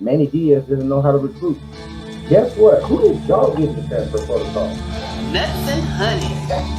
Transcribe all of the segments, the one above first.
Manny Diaz didn't know how to recruit. Guess what? Who did y'all get in the transfer protocol? Nuts and honey.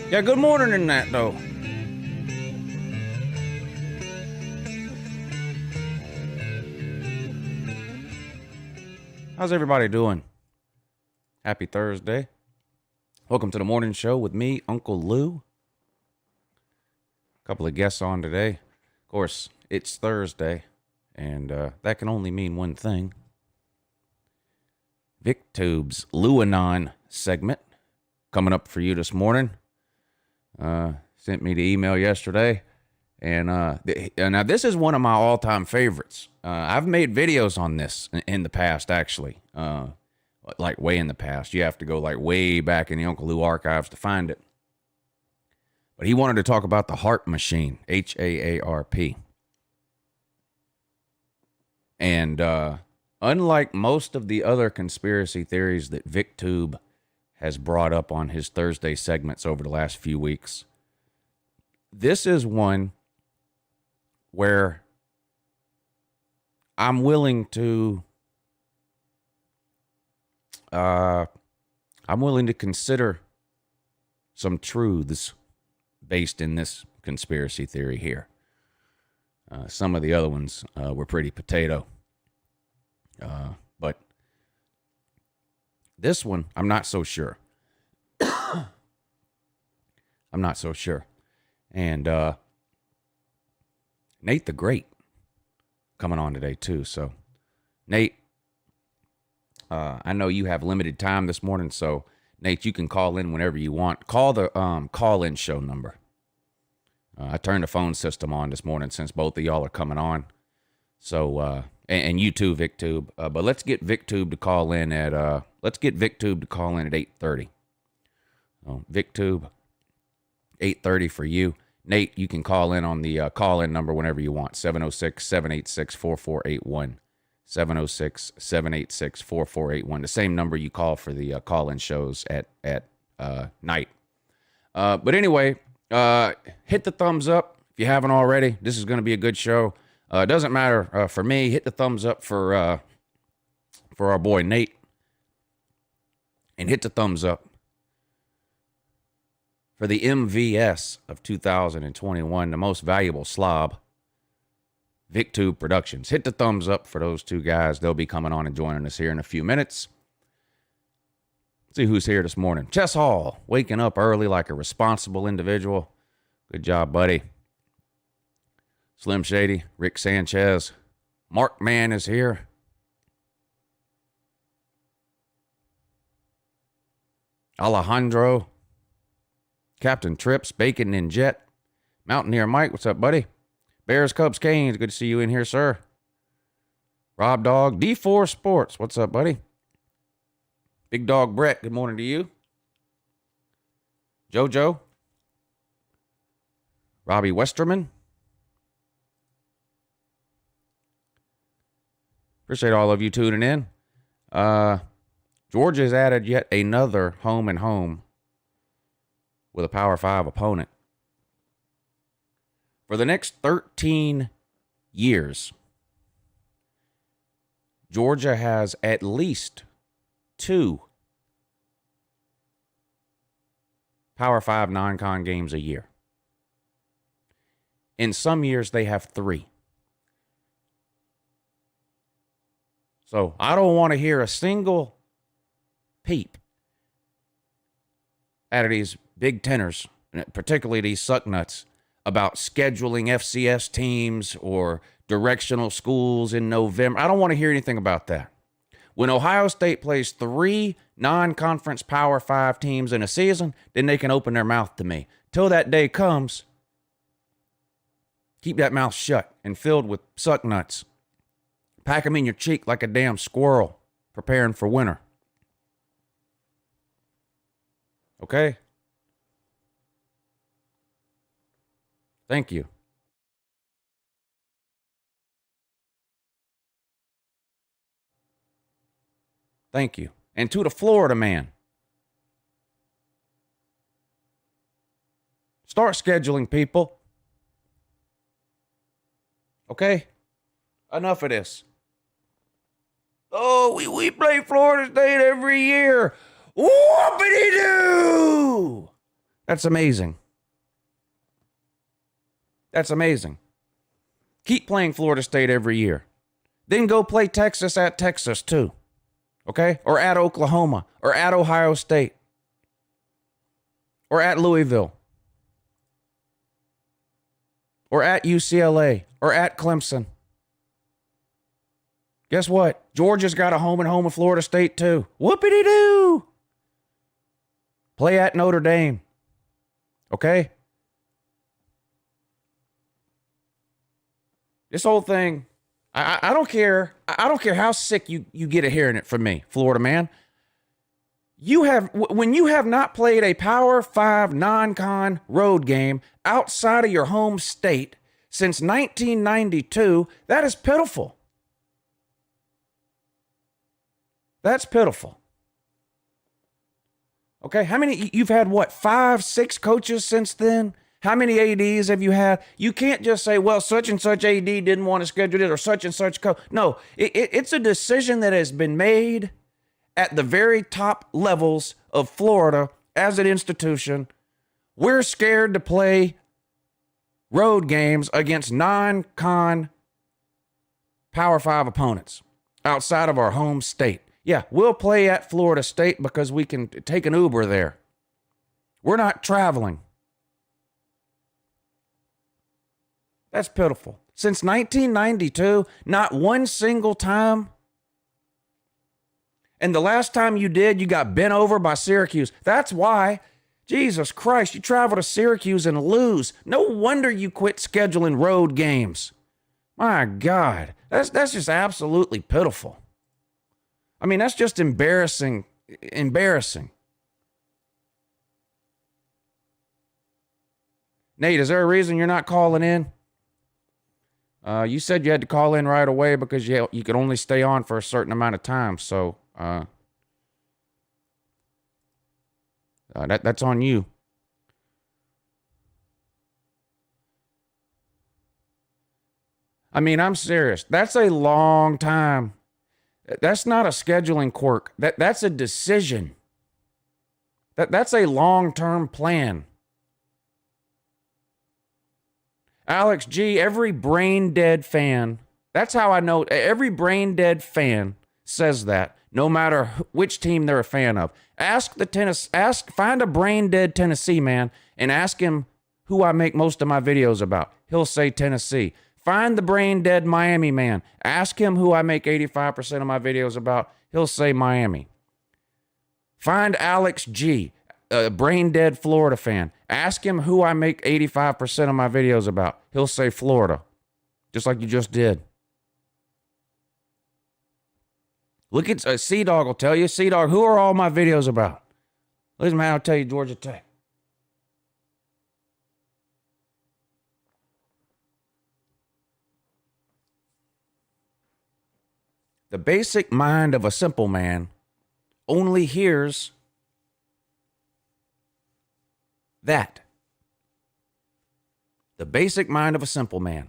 Yeah, good morning in that, though. How's everybody doing? Happy Thursday. Welcome to the morning show with me, Uncle Lou. A couple of guests on today. Of course, it's Thursday, and that can only mean one thing. VikTube's LouAnon segment coming up for you this morning. Sent me the email yesterday, and now this is one of my all-time favorites. I've made videos on this in the past, actually, like way in the past. You have to go like way back in the Uncle Lou archives to find it. But he wanted to talk about the HAARP machine, HAARP. And unlike most of the other conspiracy theories that VikTube has brought up on his Thursday segments over the last few weeks, this is one where I'm willing to consider some truths based in this conspiracy theory here. Some of the other ones were pretty potato. But this one, I'm not so sure. I'm not so sure. And Nate the Great coming on today too. So Nate, I know you have limited time this morning, so Nate, you can call in whenever you want. Call the call-in show number. I turned the phone system on this morning since both of y'all are coming on. So and you too, VikTube. But let's get VikTube to call in at 8:30. VikTube, 8:30 for you. Nate, you can call in on the call-in number whenever you want. 706-786-4481. 706-786-4481. The same number you call for the call-in shows at night. But anyway, hit the thumbs up if you haven't already. This is going to be a good show. It doesn't matter for me. Hit the thumbs up for our boy Nate. And hit the thumbs up for the MVS of 2021, the most valuable slob, VikTube Productions. Hit the thumbs up for those two guys. They'll be coming on and joining us here in a few minutes. Let's see who's here this morning. Chess Hall, waking up early like a responsible individual. Good job, buddy. Slim Shady, Rick Sanchez. Mark Man is here. Alejandro. Captain Trips, Bacon and Jet. Mountaineer Mike, what's up, buddy? Bears, Cubs, Canes, good to see you in here, sir. Rob Dog, D4 Sports, what's up, buddy? Big Dog Brett, good morning to you. JoJo. Robbie Westerman. Appreciate all of you tuning in. Georgia's added yet another home and home with a Power 5 opponent. For the next 13 years, Georgia has at least 2 Power 5 non-con games a year. In some years, they have 3. So I don't want to hear a single peep out of these Big Tenors, particularly these sucknuts, about scheduling FCS teams or directional schools in November. I don't want to hear anything about that. When Ohio State plays 3 non-conference Power 5 teams in a season, then they can open their mouth to me. Till that day comes, keep that mouth shut and filled with sucknuts. Pack them in your cheek like a damn squirrel preparing for winter. Okay? Thank you. Thank you. And to the Florida man, start scheduling, people. Okay? Enough of this. Oh, we play Florida State every year. Whoopity-doo! That's amazing. That's amazing. Keep playing Florida State every year. Then go play Texas at Texas too. Okay? Or at Oklahoma. Or at Ohio State. Or at Louisville. Or at UCLA. Or at Clemson. Guess what? Georgia's got a home and home with Florida State too. Whoopity-doo! Play at Notre Dame. Okay? This whole thing, I don't care. I don't care how sick you get of hearing it from me, Florida man. When you have not played a Power 5 non-con road game outside of your home state since 1992, that is pitiful. That's pitiful. Okay, how many, you've had what, 5, 6 coaches since then? How many ADs have you had? You can't just say, well, such and such AD didn't want to schedule it or such and such coach. No, it's a decision that has been made at the very top levels of Florida as an institution. We're scared to play road games against non-con Power 5 opponents outside of our home state. Yeah, we'll play at Florida State because we can take an Uber there. We're not traveling. That's pitiful. Since 1992, not one single time. And the last time you did, you got bent over by Syracuse. That's why, Jesus Christ, you travel to Syracuse and lose. No wonder you quit scheduling road games. My God, that's just absolutely pitiful. I mean, that's just embarrassing. Embarrassing. Nate, is there a reason you're not calling in? You said you had to call in right away because you could only stay on for a certain amount of time. So that's on you. I mean, I'm serious. That's a long time. That's not a scheduling quirk. That's a decision. That's a long-term plan. Alex G, every brain-dead fan, that's how I know, every brain-dead fan says that, no matter which team they're a fan of. Find a brain-dead Tennessee man and ask him who I make most of my videos about. He'll say Tennessee. Find the brain-dead Miami man. Ask him who I make 85% of my videos about. He'll say Miami. Find Alex G, a brain-dead Florida fan. Ask him who I make 85% of my videos about. He'll say Florida, just like you just did. Look at C-Dog will tell you. C-Dog, who are all my videos about? Listen, man, I'll tell you Georgia Tech. The basic mind of a simple man only hears that. The basic mind of a simple man.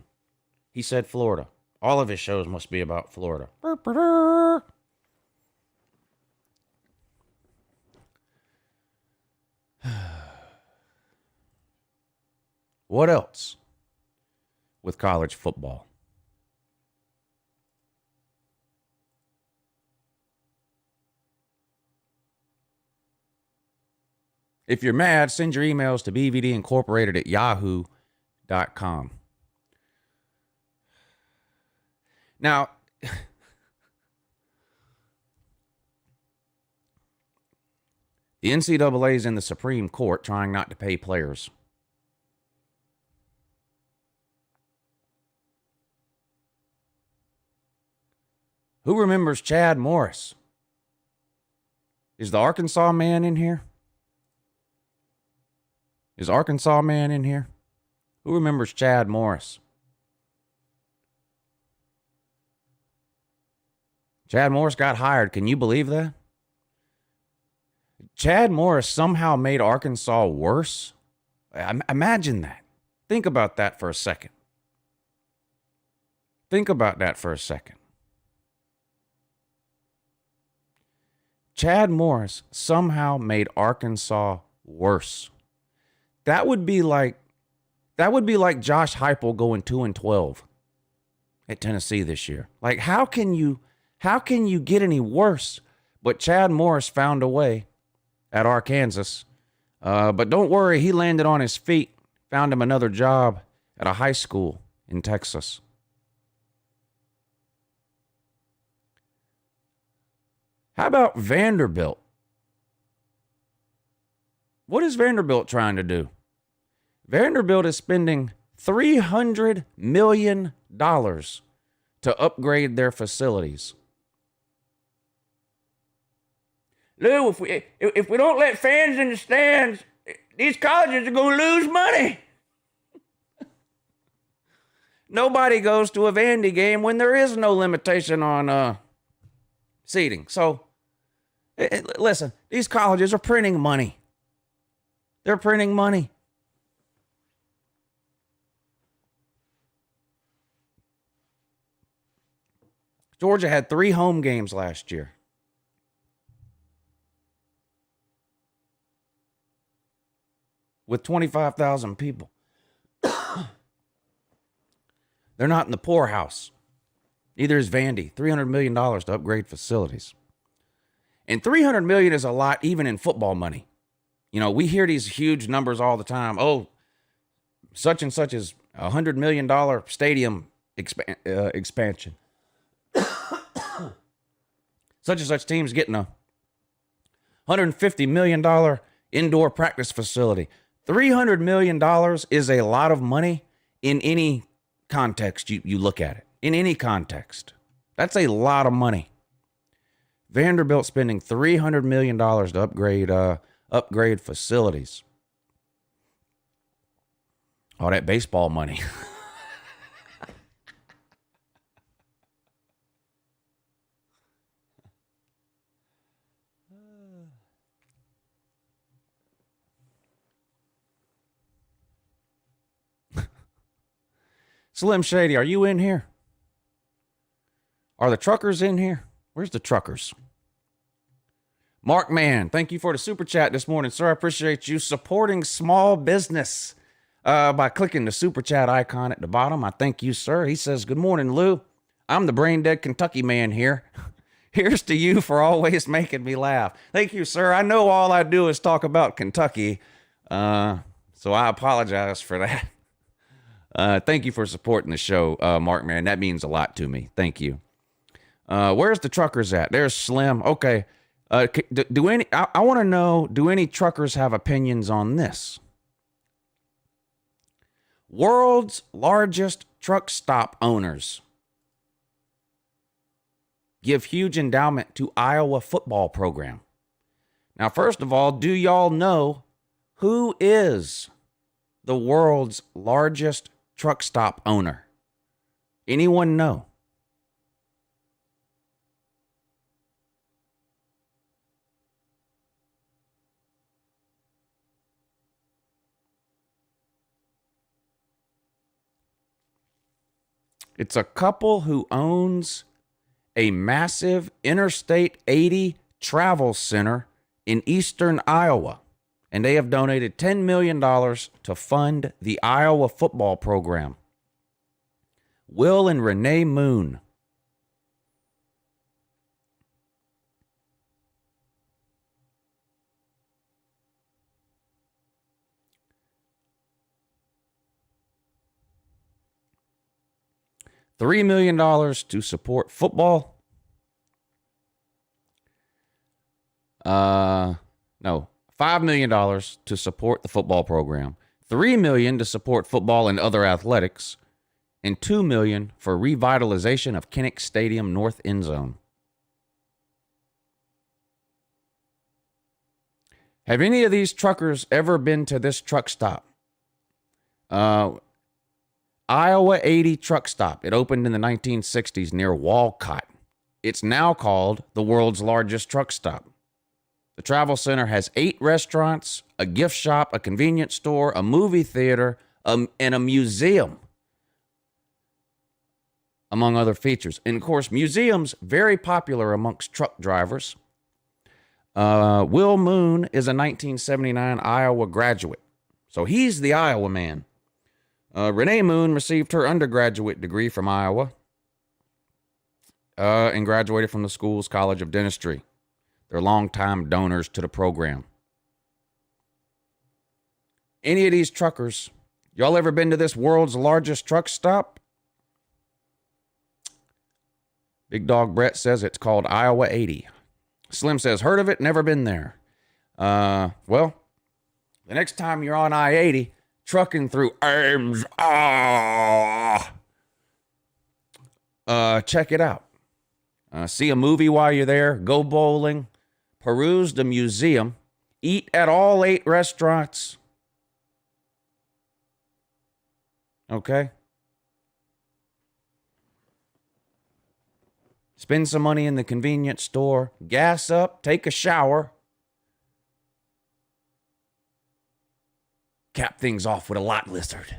He said Florida. All of his shows must be about Florida. What else with college football? If you're mad, send your emails to bvdincorporated@yahoo.com. Now, the NCAA is in the Supreme Court trying not to pay players. Who remembers Chad Morris? Is the Arkansas man in here? Is Arkansas man in here? Who remembers Chad Morris? Chad Morris got hired. Can you believe that? Chad Morris somehow made Arkansas worse. Imagine that. Think about that for a second. Think about that for a second. Chad Morris somehow made Arkansas worse. that would be like Josh Heupel going 2-12 at Tennessee this year. Like, how can you get any worse? But Chad Morris found a way at Arkansas. But don't worry, he landed on his feet, found him another job at a high school in Texas. How about Vanderbilt? What is Vanderbilt trying to do? Vanderbilt is spending $300 million to upgrade their facilities. Lou, if we don't let fans in the stands, these colleges are going to lose money. Nobody goes to a Vandy game when there is no limitation on seating. So, listen, these colleges are printing money. They're printing money. Georgia had 3 home games last year. With 25,000 people. They're not in the poorhouse. Neither is Vandy. $300 million to upgrade facilities. And $300 million is a lot even in football money. You know, we hear these huge numbers all the time. Oh, such and such is $100 million stadium expansion. Such and such team's getting a $150 million indoor practice facility. $300 million is a lot of money in any context you look at it. In any context. That's a lot of money. Vanderbilt spending $300 million to upgrade facilities. All that baseball money. Slim Shady, are you in here? Are the truckers in here? Where's the truckers? Mark Mann, thank you for the super chat this morning, sir. I appreciate you supporting small business by clicking the super chat icon at the bottom. I thank you, sir. He says, good morning, Lou. I'm the brain dead Kentucky man here. Here's to you for always making me laugh. Thank you, sir. I know all I do is talk about Kentucky, so I apologize for that. Thank you for supporting the show, Mark, man. That means a lot to me. Thank you. Where's the truckers at? There's Slim. Okay. I want to know, do any truckers have opinions on this? World's largest truck stop owners give huge endowment to Iowa football program. Now, first of all, do y'all know who is the world's largest truck stop owner? Anyone know? It's a couple who owns a massive Interstate 80 travel center in eastern Iowa. And they have donated $10 million to fund the Iowa football program. Will and Renee Moon. $3 million to support football. No, $5 million to support the football program. $3 million to support football and other athletics. And $2 million for revitalization of Kinnick Stadium North End Zone. Have any of these truckers ever been to this truck stop? Iowa 80 truck stop. It opened in the 1960s near Walcott. It's now called the world's largest truck stop. The travel center has 8 restaurants, a gift shop, a convenience store, a movie theater, and a museum, among other features. And of course, museums, very popular amongst truck drivers. Will Moon is a 1979 Iowa graduate. So he's the Iowa man. Renee Moon received her undergraduate degree from Iowa and graduated from the school's College of Dentistry. They're longtime donors to the program. Any of these truckers, y'all ever been to this world's largest truck stop? Big Dog Brett says it's called Iowa 80. Slim says, heard of it, never been there. Well, the next time you're on I-80, trucking through Ames, check it out. See a movie while you're there, go bowling, peruse the museum, eat at all 8 restaurants. Okay? Spend some money in the convenience store, gas up, take a shower, cap things off with a lot lizard.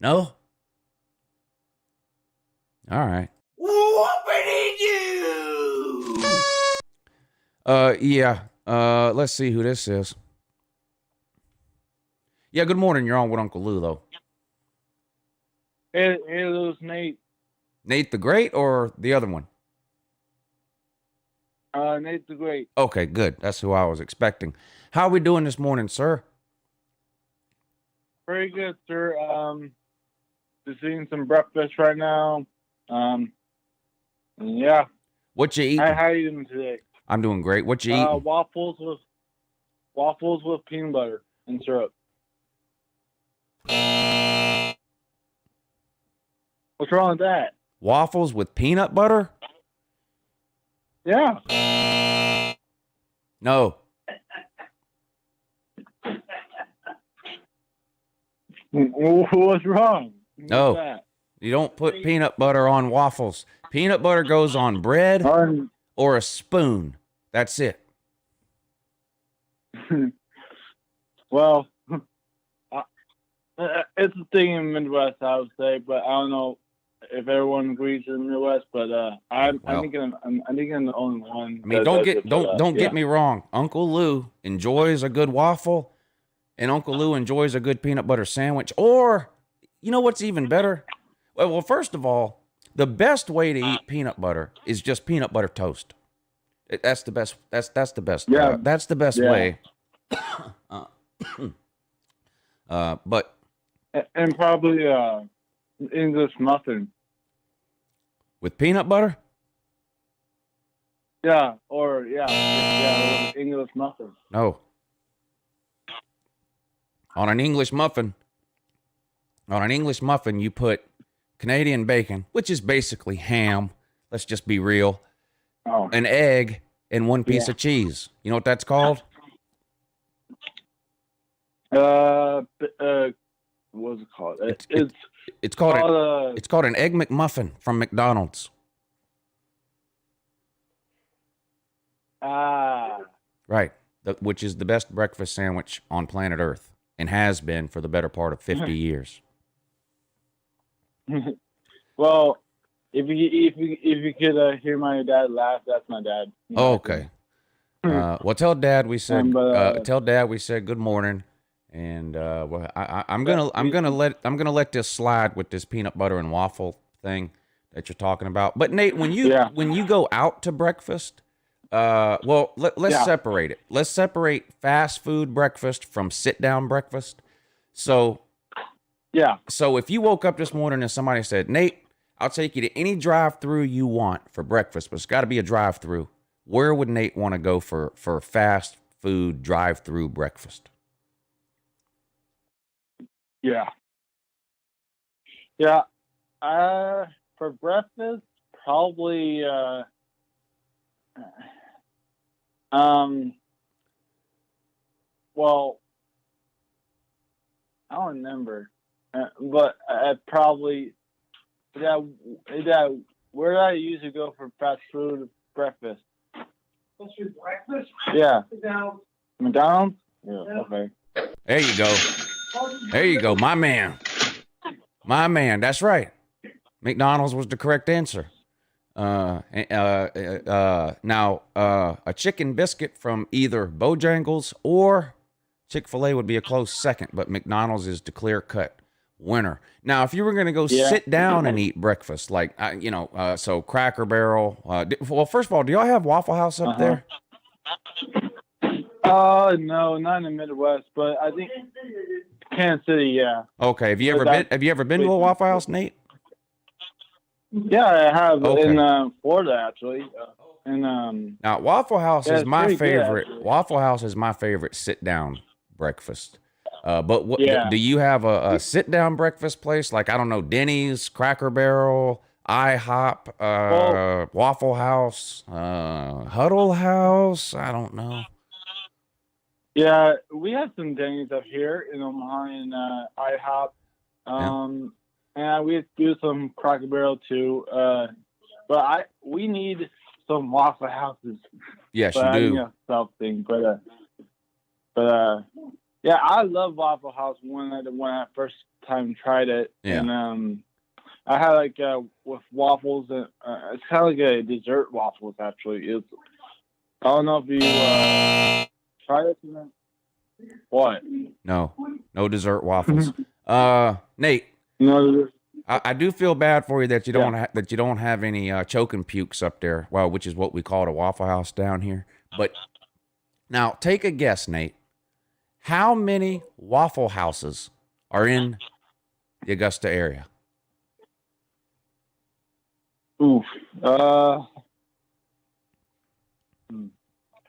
No? All right. Yeah. Let's see who this is. Yeah, good morning. You're on with Uncle Lou, though. Hey, Lou, it's Nate. Nate the Great or the other one? Nate the Great. Okay, good. That's who I was expecting. How are we doing this morning, sir? Very good, sir. Just eating some breakfast right now. Yeah. What you eating? How are you doing today? I'm doing great. What you eating? Waffles with peanut butter and syrup. What's wrong with that? Waffles with peanut butter? Yeah. No. What's wrong? No. What's that? You don't put peanut butter on waffles. Peanut butter goes on bread or a spoon. That's it. Well, it's a thing in the Midwest, I would say, but I don't know if everyone agrees in the Midwest. But I think I'm the only one. I mean, don't get me wrong. Uncle Lou enjoys a good waffle, and Uncle Lou enjoys a good peanut butter sandwich. Or, you know what's even better? Well, first of all, the best way to eat peanut butter is just peanut butter toast. That's the best. That's the best. Yeah. That's the best way. But and probably English muffin. with peanut butter? Yeah, or English muffin. No. On an English muffin, you put Canadian bacon, which is basically ham. Let's just be real. Oh. An egg and one piece of cheese. You know what that's called? What's it called? It's called an Egg McMuffin from McDonald's. Right. Which is the best breakfast sandwich on planet Earth and has been for the better part of 50 years. Well, if you could hear my dad laugh, that's my dad. Oh, okay. Well, tell Dad we said good morning, and I'm gonna let this slide with this peanut butter and waffle thing that you're talking about. But Nate, when you go out to breakfast, let's separate it. Let's separate fast food breakfast from sit down breakfast. So if you woke up this morning and somebody said, Nate, I'll take you to any drive-through you want for breakfast, but it's got to be a drive-through. Where would Nate want to go for fast food drive-through breakfast? Yeah. For breakfast, probably well, I don't remember, but I probably where do I usually go for fast food breakfast? Fast food breakfast? Yeah. McDonald's. McDonald's? Yeah. Okay. There you go, my man. That's right. McDonald's was the correct answer. Now, a chicken biscuit from either Bojangles or Chick-fil-A would be a close second, but McDonald's is the clear-cut winner. Now, if you were going to go sit down and eat breakfast, like, so Cracker Barrel. Well, first of all, do y'all have Waffle House up there? No, not in the Midwest, but I think Kansas City, yeah. Okay. Have you ever been to a Waffle House, Nate? Yeah, I have in Florida actually. Now Waffle House is my favorite. Waffle House is my favorite sit-down breakfast. But what do you have a sit-down breakfast place like, I don't know, Denny's, Cracker Barrel, IHOP, Waffle House, Huddle House? I don't know. Yeah, we have some Denny's up here in Omaha and IHOP. And we do some Cracker Barrel too. But we need some Waffle Houses. Yes, you do. Something, but yeah, I love Waffle House when I first time tried it. Yeah. And I had like with waffles, and it's kind of like a dessert waffles actually. I don't know if you tried it. What? No dessert waffles. Nate. No. I do feel bad for you that you don't have any choking pukes up there. Well, which is what we call a Waffle House down here. But now take a guess, Nate. How many Waffle Houses are in the Augusta area? Oof.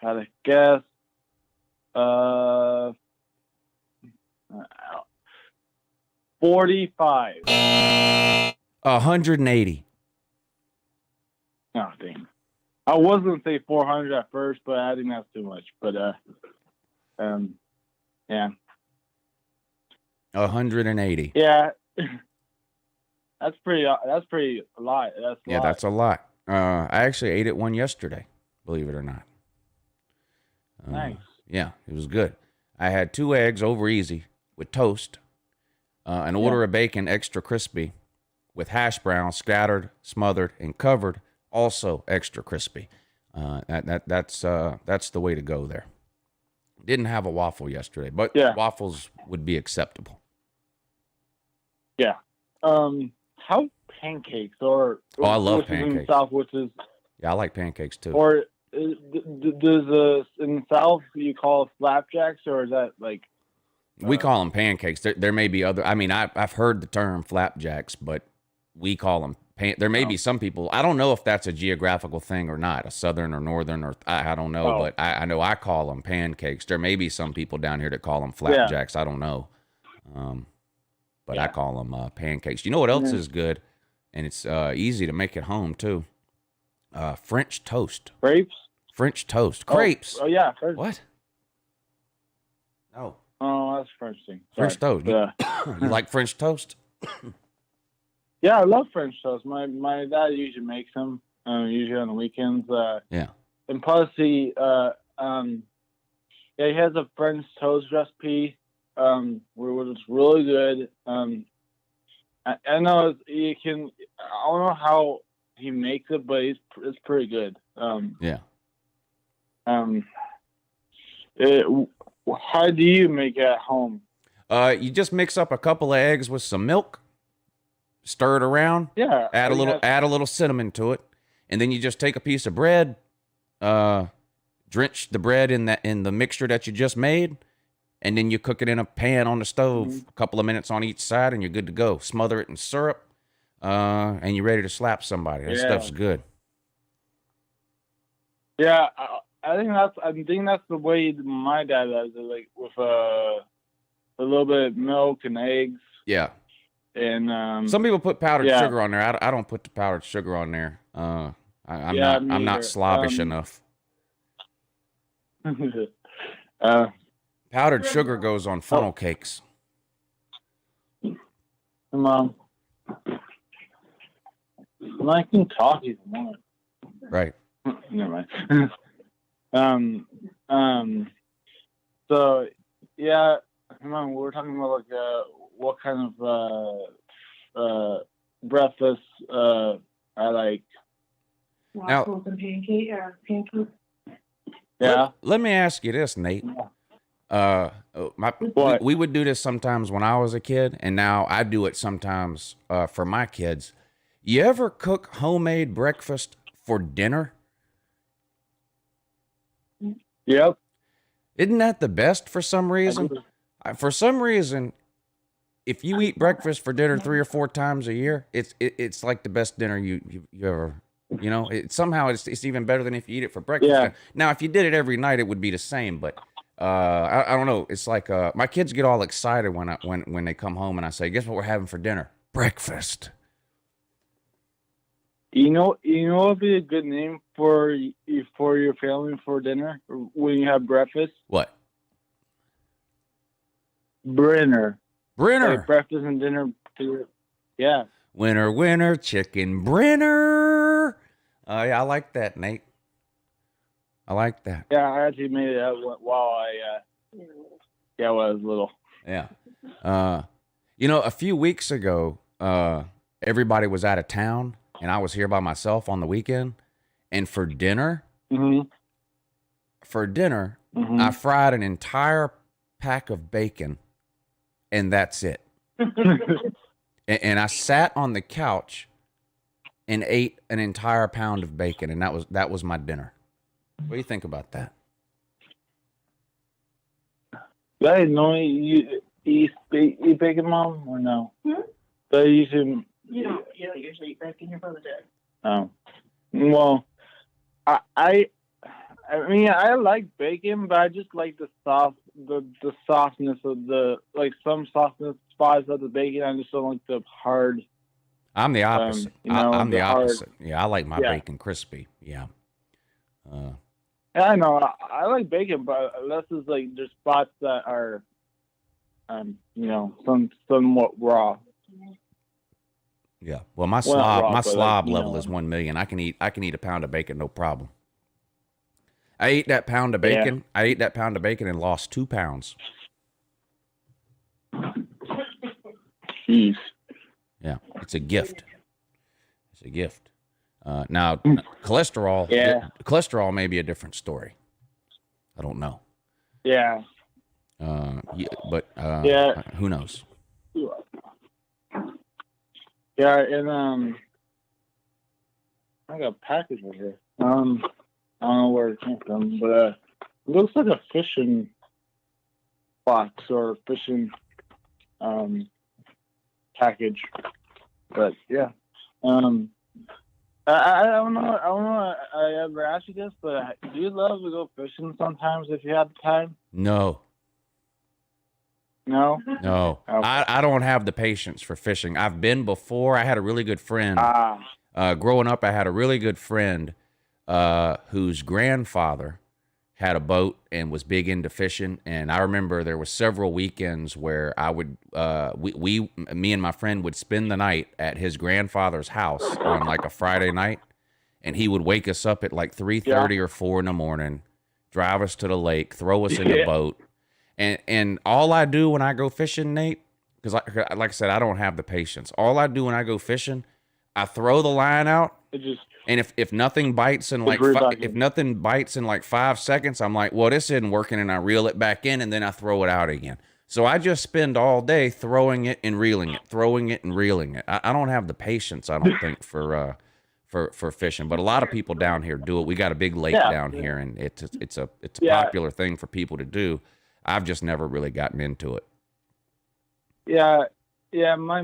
Had a guess. 45. 180. Oh, dang. I was going to say 400 at first, but I think that's too much. But, yeah. 180. Yeah. That's pretty a lot. That's a lot. I actually ate it one yesterday, believe it or not. Nice. Yeah, it was good. I had 2 eggs over easy with toast, an order of bacon extra crispy with hash browns scattered, smothered, and covered, also extra crispy. That's the way to go there. Didn't have a waffle yesterday, but waffles would be acceptable. Yeah. How pancakes or I love pancakes. In the South, which is I like pancakes too. Or does in the South you call it flapjacks, or is that like? We call them pancakes. There may be other. I mean, I've heard the term flapjacks, but we call them. There may be some people. I don't know if that's a geographical thing or not, a southern or northern, or I don't know. But I know I call them pancakes. There may be some people down here that call them flapjacks. I don't know. But I call them pancakes. You know what else is good, and it's easy to make at home too. French toast. Crepes. French toast. Crepes. Oh yeah. What? No. Oh, that's French thing. French toast. You like French toast? Yeah, I love French toast. My dad usually makes them, usually on the weekends. And plus he has a French toast recipe, which is really good. I know you can. I don't know how he makes it, but it's pretty good. How do you make it at home? You just mix up a couple of eggs with some milk, stir it around. Yeah. Add a little cinnamon to it, and then you just take a piece of bread, drench the bread in the mixture that you just made, and then you cook it in a pan on the stove, a couple of minutes on each side, and you're good to go. Smother it in syrup, and you're ready to slap somebody. That stuff's good. Yeah, I think that's the way my dad does it, like with a little bit of milk and eggs. Yeah. And some people put powdered sugar on there. I don't put the powdered sugar on there. I'm not slobbish enough. Powdered sugar goes on funnel cakes. Come on. I can talk even more. Right. Never mind. So yeah, come on. We're talking about like what kind of breakfast I like. Waffles and pancakes. Yeah. Let me ask you this, Nate. We would do this sometimes when I was a kid, and now I do it sometimes for my kids. You ever cook homemade breakfast for dinner? Yep. Isn't that the best for some reason? For some reason, if you eat breakfast for dinner 3 or 4 times a year, it's like the best dinner you ever. You know, somehow it's even better than if you eat it for breakfast. Yeah. Now, if you did it every night, it would be the same. But I don't know. It's like my kids get all excited when they come home and I say, "Guess what we're having for dinner? Breakfast." You know what would be a good name for your family for dinner when you have breakfast? What? Brinner. Brinner. Like breakfast and dinner. Yeah. Winner, chicken Brinner. Yeah, I like that, Nate. I like that. Yeah, I actually made it out while when I was little. Yeah. You know, a few weeks ago, everybody was out of town, and I was here by myself on the weekend. And for dinner, Mm-hmm. I fried an entire pack of bacon, and that's it. And I sat on the couch and ate an entire pound of bacon, and that was my dinner. What do you think about that? I didn't know you eat bacon, Mom, or no? So you should. You don't usually eat bacon. Your brother did. Oh, well, I mean, I like bacon, but I just like the softness of some softness spots of the bacon. I just don't like the hard. I'm the opposite. I'm the opposite. Hard, yeah, I like my bacon crispy. Yeah. Yeah, I know. I like bacon, but unless it's like there's spots that are, somewhat raw. Yeah. Well, my slob level is 1 million. I can eat a pound of bacon, no problem. I ate that pound of bacon. Yeah. I ate that pound of bacon and lost 2 pounds. Jeez. Yeah, it's a gift. It's a gift. Now, cholesterol. Yeah. Cholesterol may be a different story. I don't know. Yeah. But who knows? Yeah, and I got a package right here. I don't know where it came from, but it looks like a fishing box or fishing package. But yeah, I don't know. I ever asked you this, but do you love to go fishing sometimes if you have the time? No. No. Okay. I don't have the patience for fishing. I've been before. I had a really good friend. Growing up, I had a really good friend whose grandfather had a boat and was big into fishing. And I remember there were several weekends where I would, me and my friend would spend the night at his grandfather's house on like a Friday night. And he would wake us up at like 3:30 or 4 in the morning, drive us to the lake, throw us in the boat. And all I do when I go fishing, Nate, because like I said, I don't have the patience. All I do when I go fishing, I throw the line out. And if nothing bites in like 5 seconds, I'm like, well, this isn't working, and I reel it back in, and then I throw it out again. So I just spend all day throwing it and reeling it, throwing it and reeling it. I don't have the patience, I don't think, for fishing. But a lot of people down here do it. We got a big lake down here, and it's a popular thing for people to do. I've just never really gotten into it. Yeah. Yeah, my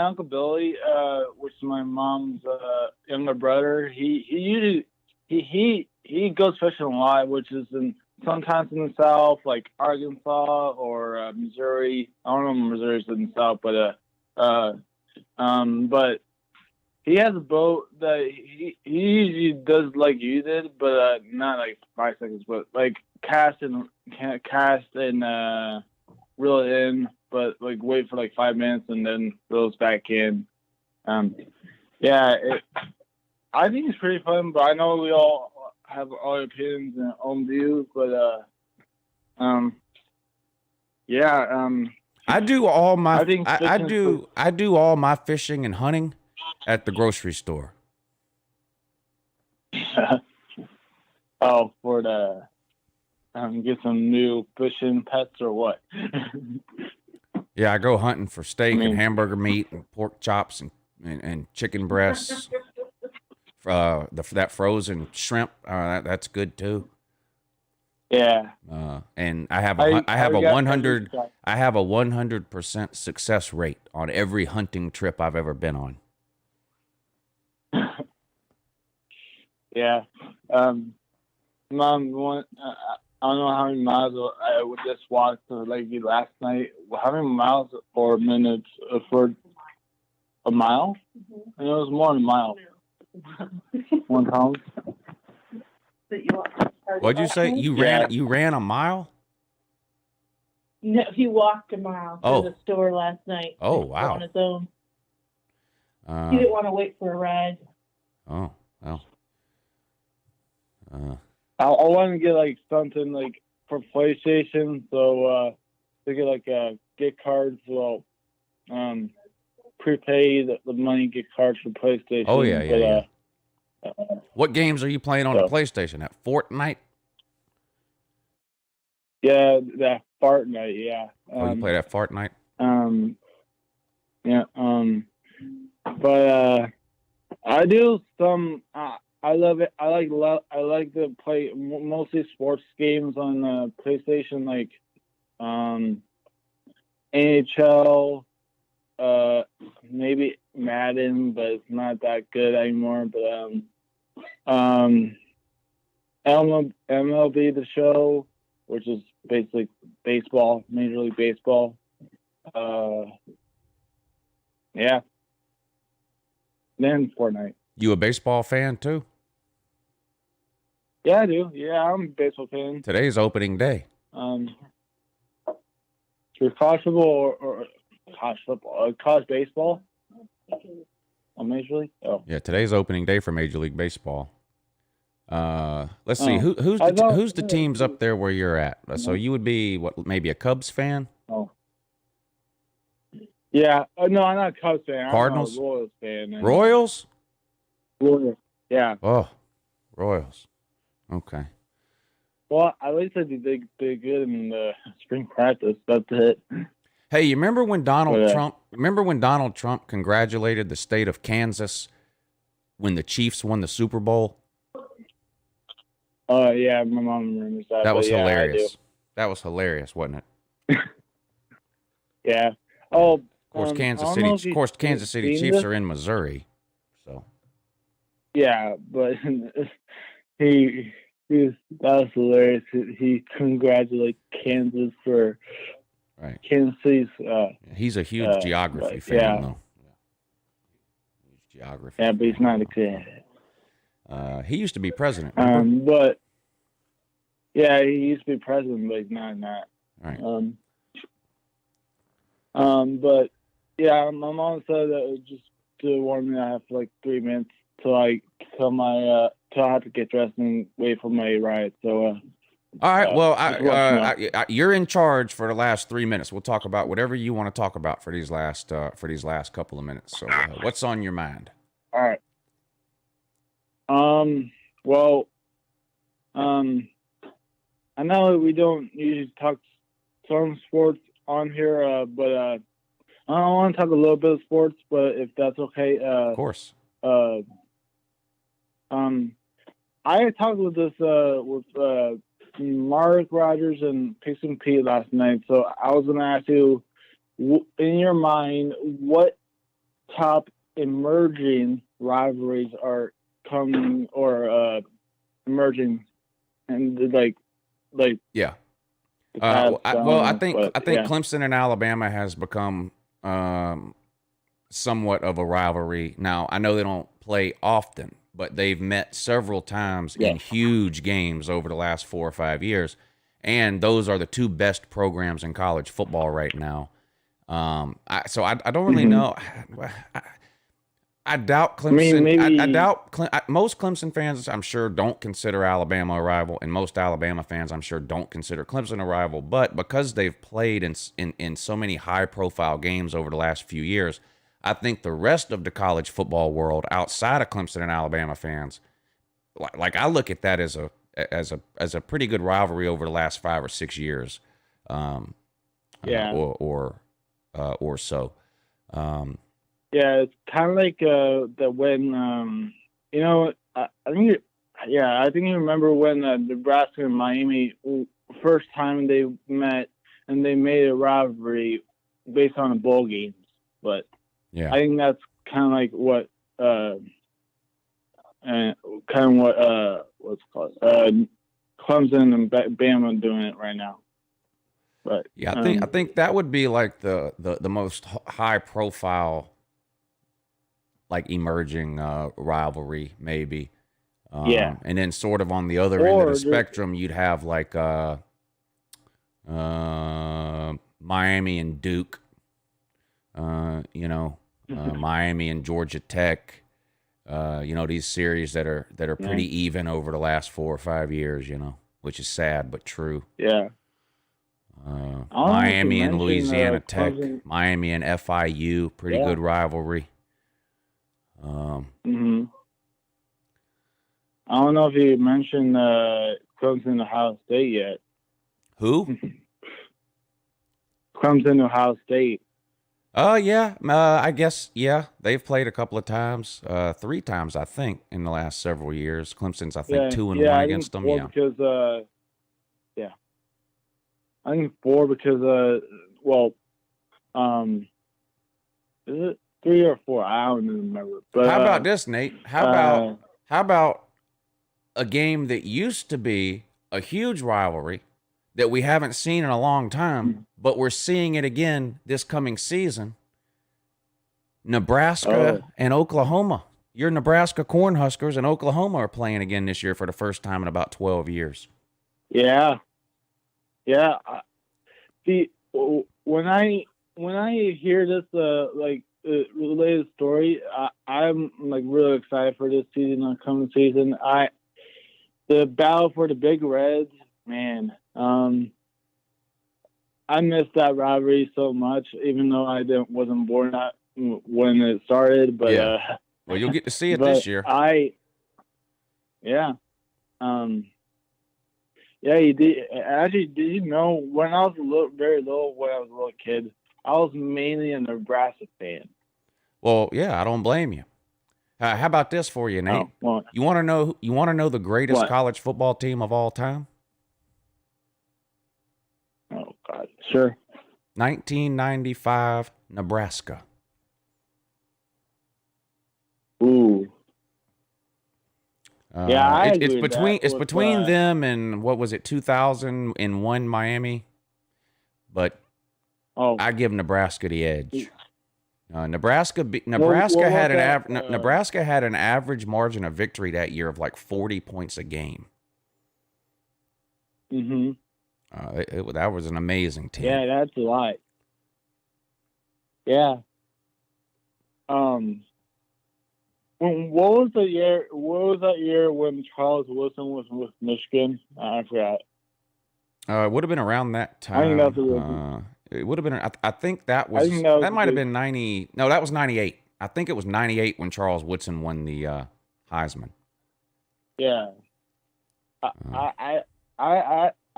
Uncle Billy, which is my mom's younger brother, he usually he goes fishing a lot, which is sometimes in the South, like Arkansas or Missouri. I don't know if Missouri's in the South, but he has a boat that he usually does like you did, but not like 5 seconds, but like cast and reel it in. But like wait for like 5 minutes and then reels back in. I think it's pretty fun, but I know we all have our opinions and own views. But I do all my I do all my fishing and hunting at the grocery store. Oh, for the get some new fishing pets or what? Yeah, I go hunting for steak and hamburger meat and pork chops and chicken breasts. That frozen shrimp, that's good too. Yeah. And I have a 100% success rate on every hunting trip I've ever been on. Yeah. Mom, I don't know how many miles I would just walk like last night. How many miles or minutes for a mile? And it was more than a mile. 1 pound. What'd you say? You ran a mile? No, he walked a mile to the store last night. Oh, wow. On his own. He didn't want to wait for a ride. Oh, well. I want to get like something like for PlayStation, so to get like gift cards. Well, prepay the money, get cards for PlayStation. Oh yeah. What games are you playing on the PlayStation? At Fortnite? Yeah, that Fortnite. Yeah. You play that Fortnite? Yeah. But I do some. I love it. I like to play mostly sports games on PlayStation, like NHL, maybe Madden, but it's not that good anymore. But MLB The Show, which is basically baseball, Major League Baseball. Yeah. Then Fortnite. You a baseball fan too? Yeah, I do. Yeah, I'm a baseball fan. Today's opening day. For college football or college football, college baseball. Major League. Oh, yeah, today's opening day for Major League Baseball. Let's see who's the teams up there where you're at. So you would be maybe a Cubs fan? Oh. Yeah. No, I'm not a Cubs fan. Cardinals? I'm a Royals fan. Royals? Royals. Yeah. Oh, Royals. Okay. Well, at least I did good in the spring practice. That's it. Hey, you remember when Donald Trump congratulated the state of Kansas when the Chiefs won the Super Bowl? Oh, yeah, my mom remembers that. That was hilarious. That was hilarious, wasn't it? Yeah. Oh, of course, Kansas City Chiefs are in Missouri, so. Yeah, but that was hilarious. He congratulated Kansas for Kansas City's. He's a huge geography fan, though. Huge geography. Yeah, but he's not a kid. He used to be president. But yeah, he used to be president, but he's not. Right. But yeah, my mom said that it was just to warn me I have like 3 minutes till I have to get dressed and wait for my ride. So. All right. Well, you're in charge for the last 3 minutes. We'll talk about whatever you want to talk about for these last couple of minutes. So, what's on your mind? All right. Well, I know we don't usually talk some sports on here, but I want to talk a little bit of sports, but if that's okay. Of course. I talked with Mark Rogers and Pixon Pete last night, so I was going to ask you, in your mind, what top emerging rivalries are coming or emerging, and yeah. I think Clemson and Alabama has become somewhat of a rivalry. Now, I know they don't play often, but they've met several times in huge games over the last 4 or 5 years, and those are the two best programs in college football right now. I don't really know. I doubt Clemson. I doubt most Clemson fans, I'm sure, don't consider Alabama a rival, and most Alabama fans, I'm sure, don't consider Clemson a rival. But because they've played in so many high-profile games over the last few years, I think the rest of the college football world, outside of Clemson and Alabama fans, like I look at that as as a pretty good rivalry over the last 5 or 6 years, or so. Yeah, it's kind of like the when you know I think I think you remember when Nebraska and Miami first time they met and they made a rivalry based on the bowl games, but yeah, I think that's kind of like what what's it called Clemson and Bama doing it right now. But yeah, I think that would be like the most high profile, like emerging rivalry maybe. Yeah, and then sort of on the other end of the spectrum, you'd have like Miami and Duke, Miami and Georgia Tech, these series that are pretty even over the last 4 or 5 years, which is sad but true. Yeah. Miami and Louisiana Tech, Miami and FIU, pretty good rivalry. I don't know if you mentioned Clemson Ohio State yet. Who? Clemson Ohio State. Oh, yeah. I guess, yeah. They've played a couple of times, 3 times, I think, in the last several years. Clemson's, I think, 2-1 against them. Yeah. Because, I think 4 because, is it 3 or 4? I don't even remember. But how about this, Nate? How about a game that used to be a huge rivalry that we haven't seen in a long time, but we're seeing it again this coming season? Nebraska and Oklahoma. Your Nebraska Cornhuskers and Oklahoma are playing again this year for the first time in about 12 years. Yeah. Yeah. See, when I hear this, related story, I'm like really excited for this season, coming season. The battle for the Big Reds, man. I missed that rivalry so much, even though I wasn't born when it started. But well, you'll get to see it this year. You did. Actually, did you know when I was very little, when I was a little kid, I was mainly a Nebraska fan. Well, yeah, I don't blame you. How about this for you, Nate? You want to know? You want to know the greatest college football team of all time? Oh God, sure. 1995 Nebraska. Ooh. Yeah, it's between them and what was it, 2001 Miami, but I give Nebraska the edge. Nebraska had an average margin of victory that year of like 40 points a game. Mm-hmm. That was an amazing team. Yeah, that's a lot. Yeah. What was that year when Charles Woodson was with Michigan? I forgot. It would have been around that time. I think that's it would have been. I think that was. That might have been 90. No, that was 98. I think it was 98 when Charles Woodson won the Heisman. Yeah. I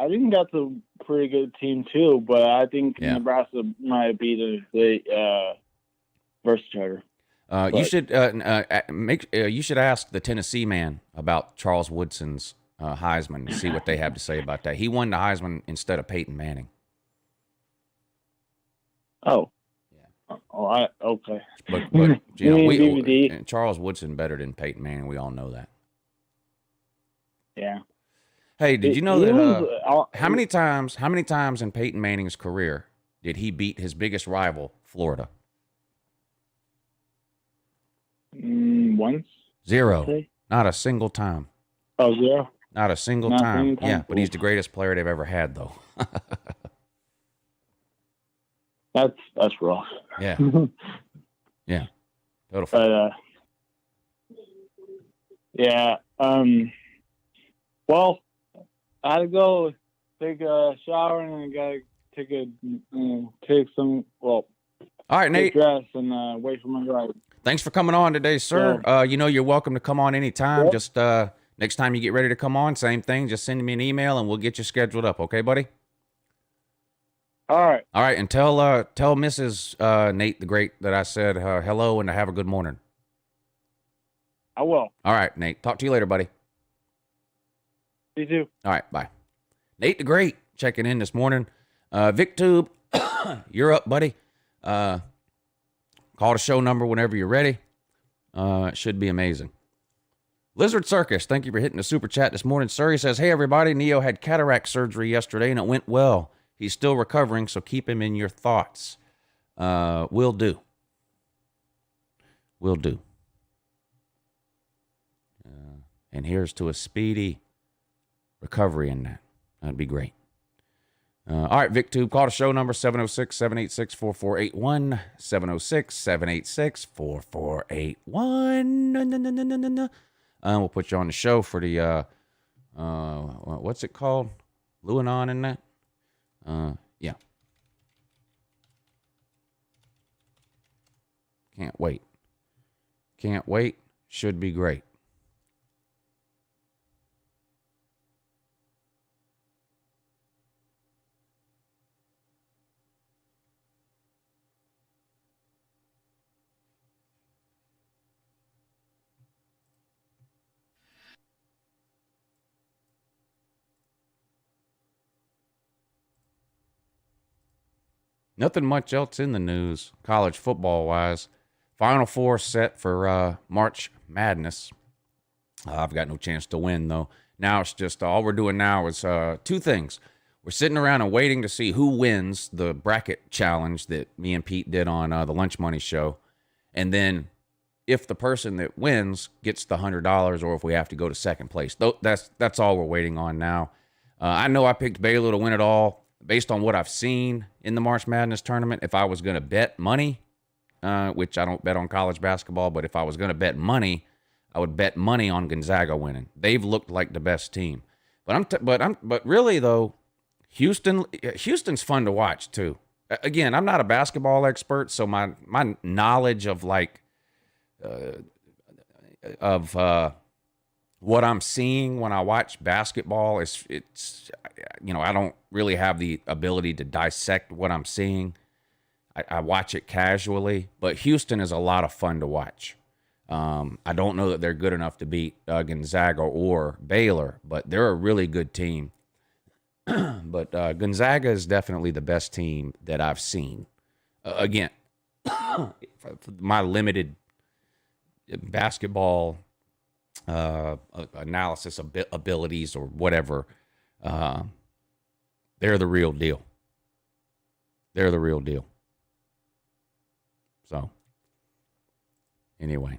think that's a pretty good team too, but I think Nebraska might be the versatile. You should you should ask the Tennessee man about Charles Woodson's Heisman and see what they have to say about that. He won the Heisman instead of Peyton Manning. Oh, yeah. Okay. But Charles Woodson better than Peyton Manning. We all know that. Yeah. Hey, did you know that? How many times in Peyton Manning's career did he beat his biggest rival, Florida? Once. 0. Not a single time. Oh, 0. Not a single time. Yeah, but he's the greatest player they've ever had, though. That's rough. Yeah. Yeah. Total. But well, I had to go take a shower and I gotta take some. Well, all right, Nate. Dress and wait for my ride. Thanks for coming on today, sir. Yeah. You're welcome to come on anytime. Yep. Just Next time you get ready to come on, same thing. Just send me an email and we'll get you scheduled up. Okay, buddy? All right. All right. And tell Mrs. Nate the Great that I said hello and to have a good morning. I will. All right, Nate. Talk to you later, buddy. You too. All right. Bye. Nate the Great checking in this morning. VikTube, you're up, buddy. Call the show number whenever you're ready. It should be amazing. Lizard Circus, thank you for hitting the super chat this morning. Sir, he says, hey, everybody, Neo had cataract surgery yesterday, and it went well. He's still recovering, so keep him in your thoughts. Will do. Will do. And here's to a speedy recovery in that. That'd be great. All right, VikTube, call the show number 706-786-4481. 706-786-4481. We'll put you on the show for the, what's it called? LouAnon in that? Yeah. Can't wait. Can't wait. Should be great. Nothing much else in the news, college football-wise. Final Four set for March Madness. I've got no chance to win, though. Now it's just all we're doing now is two things. We're sitting around and waiting to see who wins the bracket challenge that me and Pete did on the Lunch Money Show. And then if the person that wins gets the $100 or if we have to go to second place. That's all we're waiting on now. I know I picked Baylor to win it all. Based on what I've seen in the March Madness tournament, if I was going to bet money, which I don't bet on college basketball, but if I was going to bet money, I would bet money on Gonzaga winning. They've looked like the best team. But really though, Houston's fun to watch too. Again, I'm not a basketball expert, so my knowledge of what I'm seeing when I watch basketball it's I don't really have the ability to dissect what I'm seeing. I watch it casually, but Houston is a lot of fun to watch. I don't know that they're good enough to beat Gonzaga or Baylor, but they're a really good team. But Gonzaga is definitely the best team that I've seen. Again, my limited basketball analysis abilities or whatever, they're the real deal. They're the real deal. So, anyway,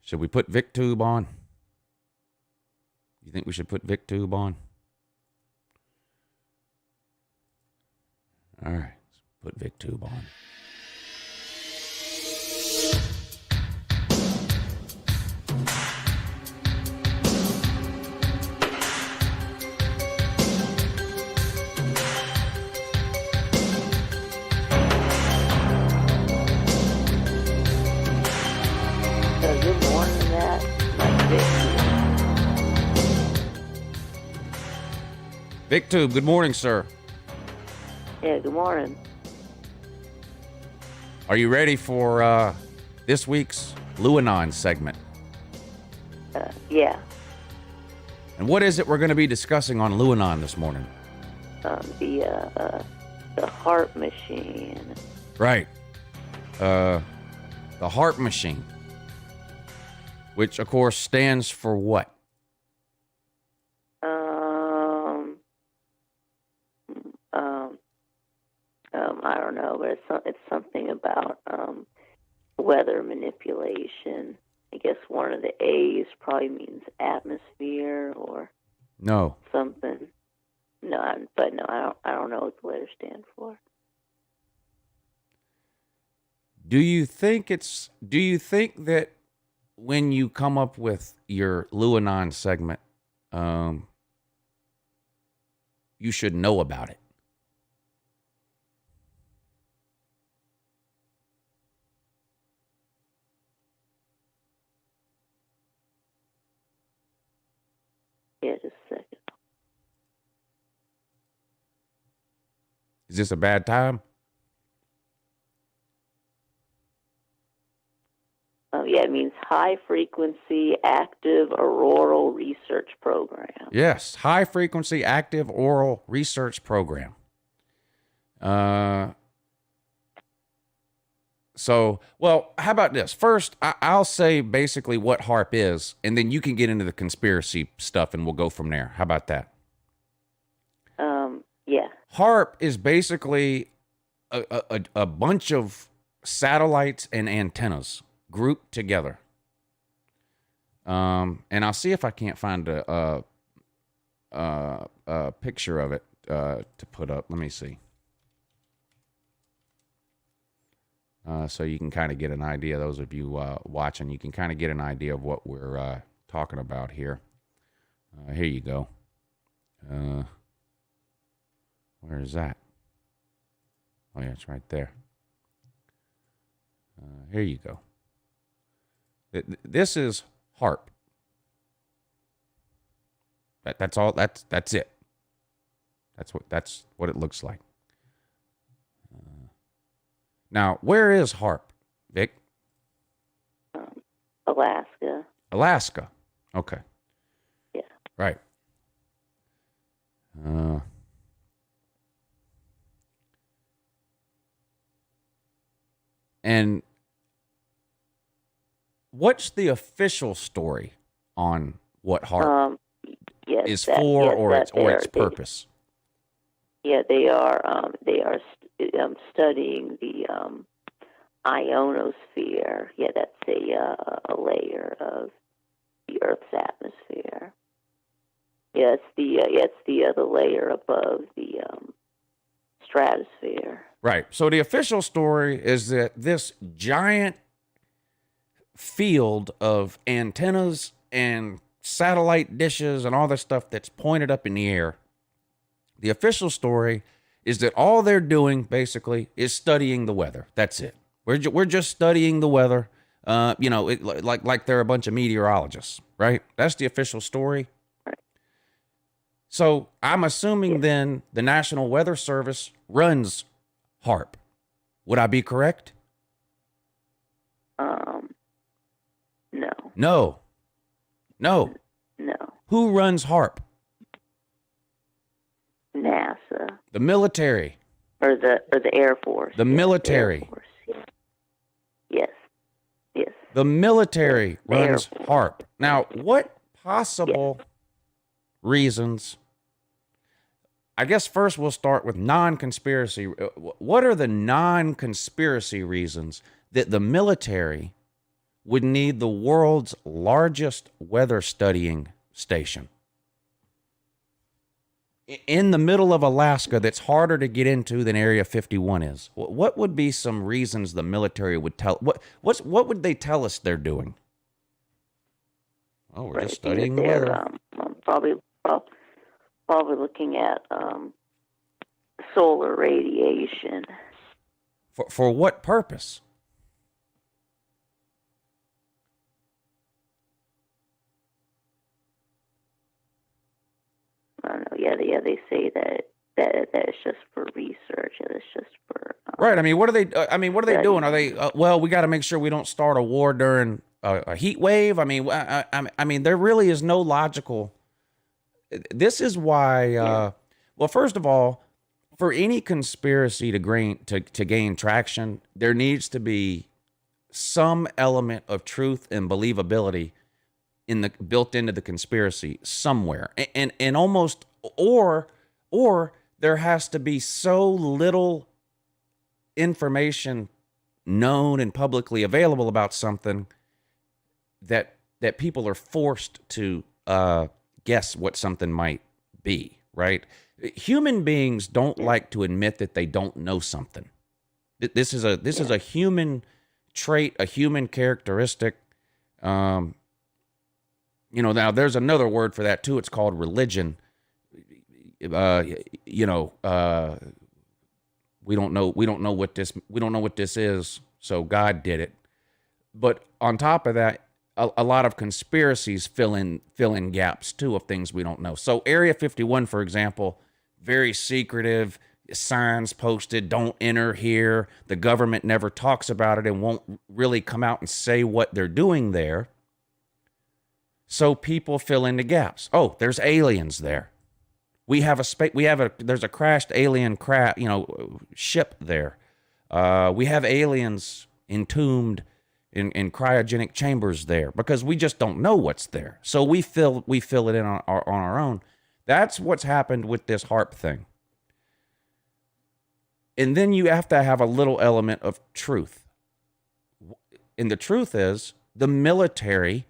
should we put VikTube on? You think we should put VikTube on? All right, let's put VikTube on. VikTube, good morning, sir. Yeah, good morning. Are you ready for this week's LouAnon segment? Yeah. And what is it we're going to be discussing on LouAnon this morning? The HAARP machine. Right. The HAARP machine, which of course stands for what? I don't know, but it's something about weather manipulation. I guess one of the A's probably means atmosphere or something. No, I don't know what the letters stand for. Do you think that when you come up with your LouAnon segment, you should know about it? Yeah, just a second. Is this a bad time? Oh, yeah, it means high frequency active auroral research program. Yes, high frequency active oral research program. So, well, how about this? First, I'll say basically what HAARP is, and then you can get into the conspiracy stuff, and we'll go from there. How about that? Yeah. HAARP is basically a bunch of satellites and antennas grouped together. And I'll see if I can't find a picture of it to put up. Let me see. So you can kind of get an idea, those of you watching, you can kind of get an idea of what we're talking about here. Here you go. Where is that? Oh, yeah, it's right there. Here you go. This is HAARP. That's all. That's it. That's what it looks like. Now, where is HAARP, Vic? Alaska. Alaska. Okay. Yeah. Right. And what's the official story on what HAARP is for, or its purpose? Yeah, they are studying the ionosphere. Yeah, that's a layer of the Earth's atmosphere. Yeah, it's the other layer above the stratosphere. Right. So the official story is that this giant field of antennas and satellite dishes and all this stuff that's pointed up in the air, the official story is that all they're doing basically is studying the weather. That's it. We're just studying the weather. Like they're a bunch of meteorologists, right? That's the official story. Right. So I'm assuming then the National Weather Service runs HAARP. Would I be correct? No. No. Who runs HAARP? NASA. The military. Or the Air Force. The military. The Air Force, yeah. Yes. The military runs HAARP. Now, what possible reasons? I guess first we'll start with non-conspiracy. What are the non-conspiracy reasons that the military would need the world's largest weather studying station in the middle of Alaska that's harder to get into than Area 51 is? What would be some reasons the military would tell? What would they tell us they're doing? Oh, we're just studying the weather. Probably looking at solar radiation. For what purpose? I don't know. Yeah, they say that it's just for research and it's just for right. I mean, what are they? What are they doing? Are they? Well, we got to make sure we don't start a war during a heat wave. I mean, there really is no logical. This is why. Well, first of all, for any conspiracy to gain traction, there needs to be some element of truth and believability built into the conspiracy somewhere, and almost or there has to be so little information known and publicly available about something that people are forced to guess what something might be, right? Human beings don't like to admit that they don't know something. This is a human trait, a human characteristic. Now there's another word for that too. It's called religion. We don't know what this is. So God did it. But on top of that, a lot of conspiracies fill in gaps too of things we don't know. So Area 51, for example, very secretive, signs posted, don't enter here. The government never talks about it and won't really come out and say what they're doing there. So people fill in the gaps. Oh, there's aliens there. There's a crashed alien ship there. We have aliens entombed in cryogenic chambers there because we just don't know what's there. So we fill it in on our own. That's what's happened with this HAARP thing. And then you have to have a little element of truth. And the truth is the military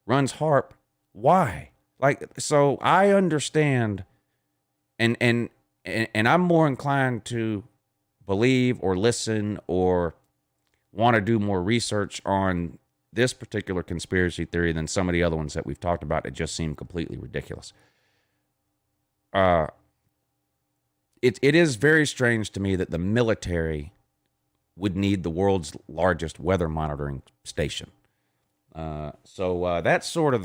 runs HAARP. Why? So I understand, and I'm more inclined to believe or listen or want to do more research on this particular conspiracy theory than some of the other ones that we've talked about that just seem completely ridiculous. It is very strange to me that the military would need the world's largest weather monitoring station. So that's sort of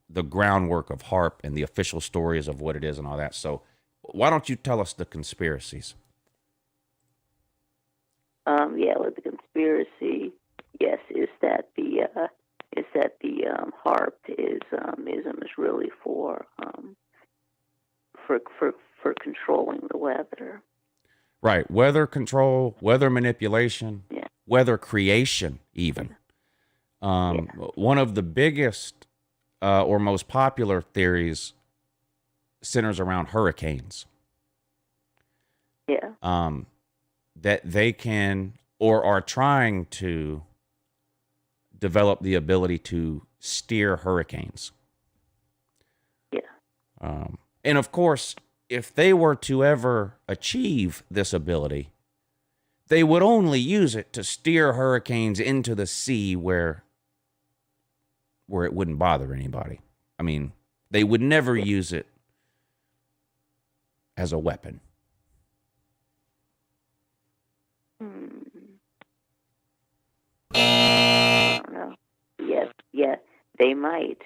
the groundwork of HAARP and the official stories of what it is and all that. So why don't you tell us the conspiracies? With the conspiracy, yes, is that the HAARP is really for controlling the weather. Right, weather control, weather manipulation, weather creation, even. One of the biggest or most popular theories centers around hurricanes. That they can or are trying to develop the ability to steer hurricanes. And of course, if they were to ever achieve this ability, they would only use it to steer hurricanes into the sea where it wouldn't bother anybody. I mean, they would never use it as a weapon. I don't know. Yes, they might.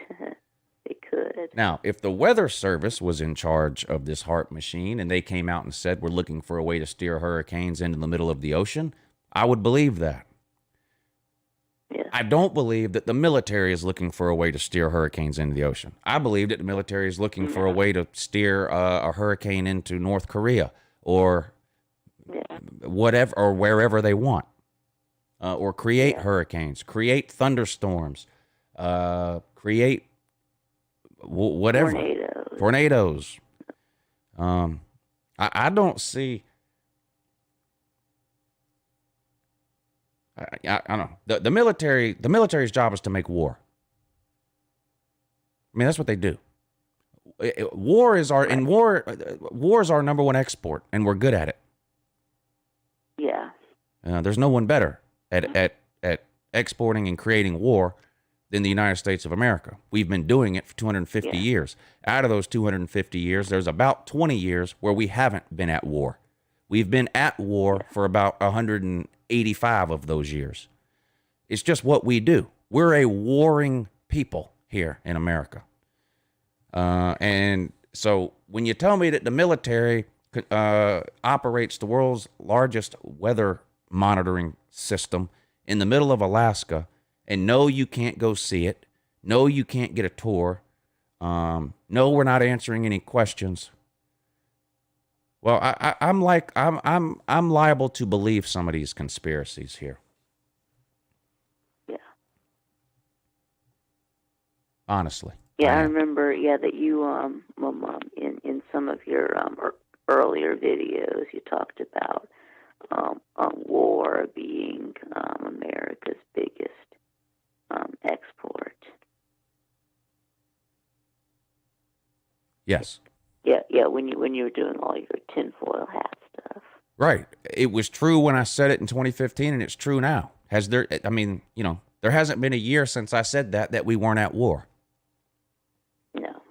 They could. Now, if the Weather Service was in charge of this HAARP machine and they came out and said, we're looking for a way to steer hurricanes into the middle of the ocean, I would believe that. I don't believe that the military is looking for a way to steer hurricanes into the ocean. I believe that the military is looking for a way to steer a hurricane into North Korea or whatever, or wherever they want, or create hurricanes, create thunderstorms, create whatever. Tornadoes. I don't see. I don't know. The military's job is to make war. I mean, that's what they do. War is our number one export, and we're good at it. There's no one better at exporting and creating war than the United States of America. We've been doing it for 250 years. Out of those 250 years, there's about 20 years where we haven't been at war. We've been at war for about 185 of those years. It's just what we do. We're a warring people here in America. And so when you tell me that the military operates the world's largest weather monitoring system in the middle of Alaska, and no, you can't go see it, no, you can't get a tour, no, we're not answering any questions. Well, I'm liable to believe some of these conspiracies here. Honestly. I remember. That you in some of your earlier videos you talked about war being America's biggest export. Yes. When you were doing all your tinfoil hat stuff. Right. It was true when I said it in 2015, and it's true now. There hasn't been a year since I said that we weren't at war. No.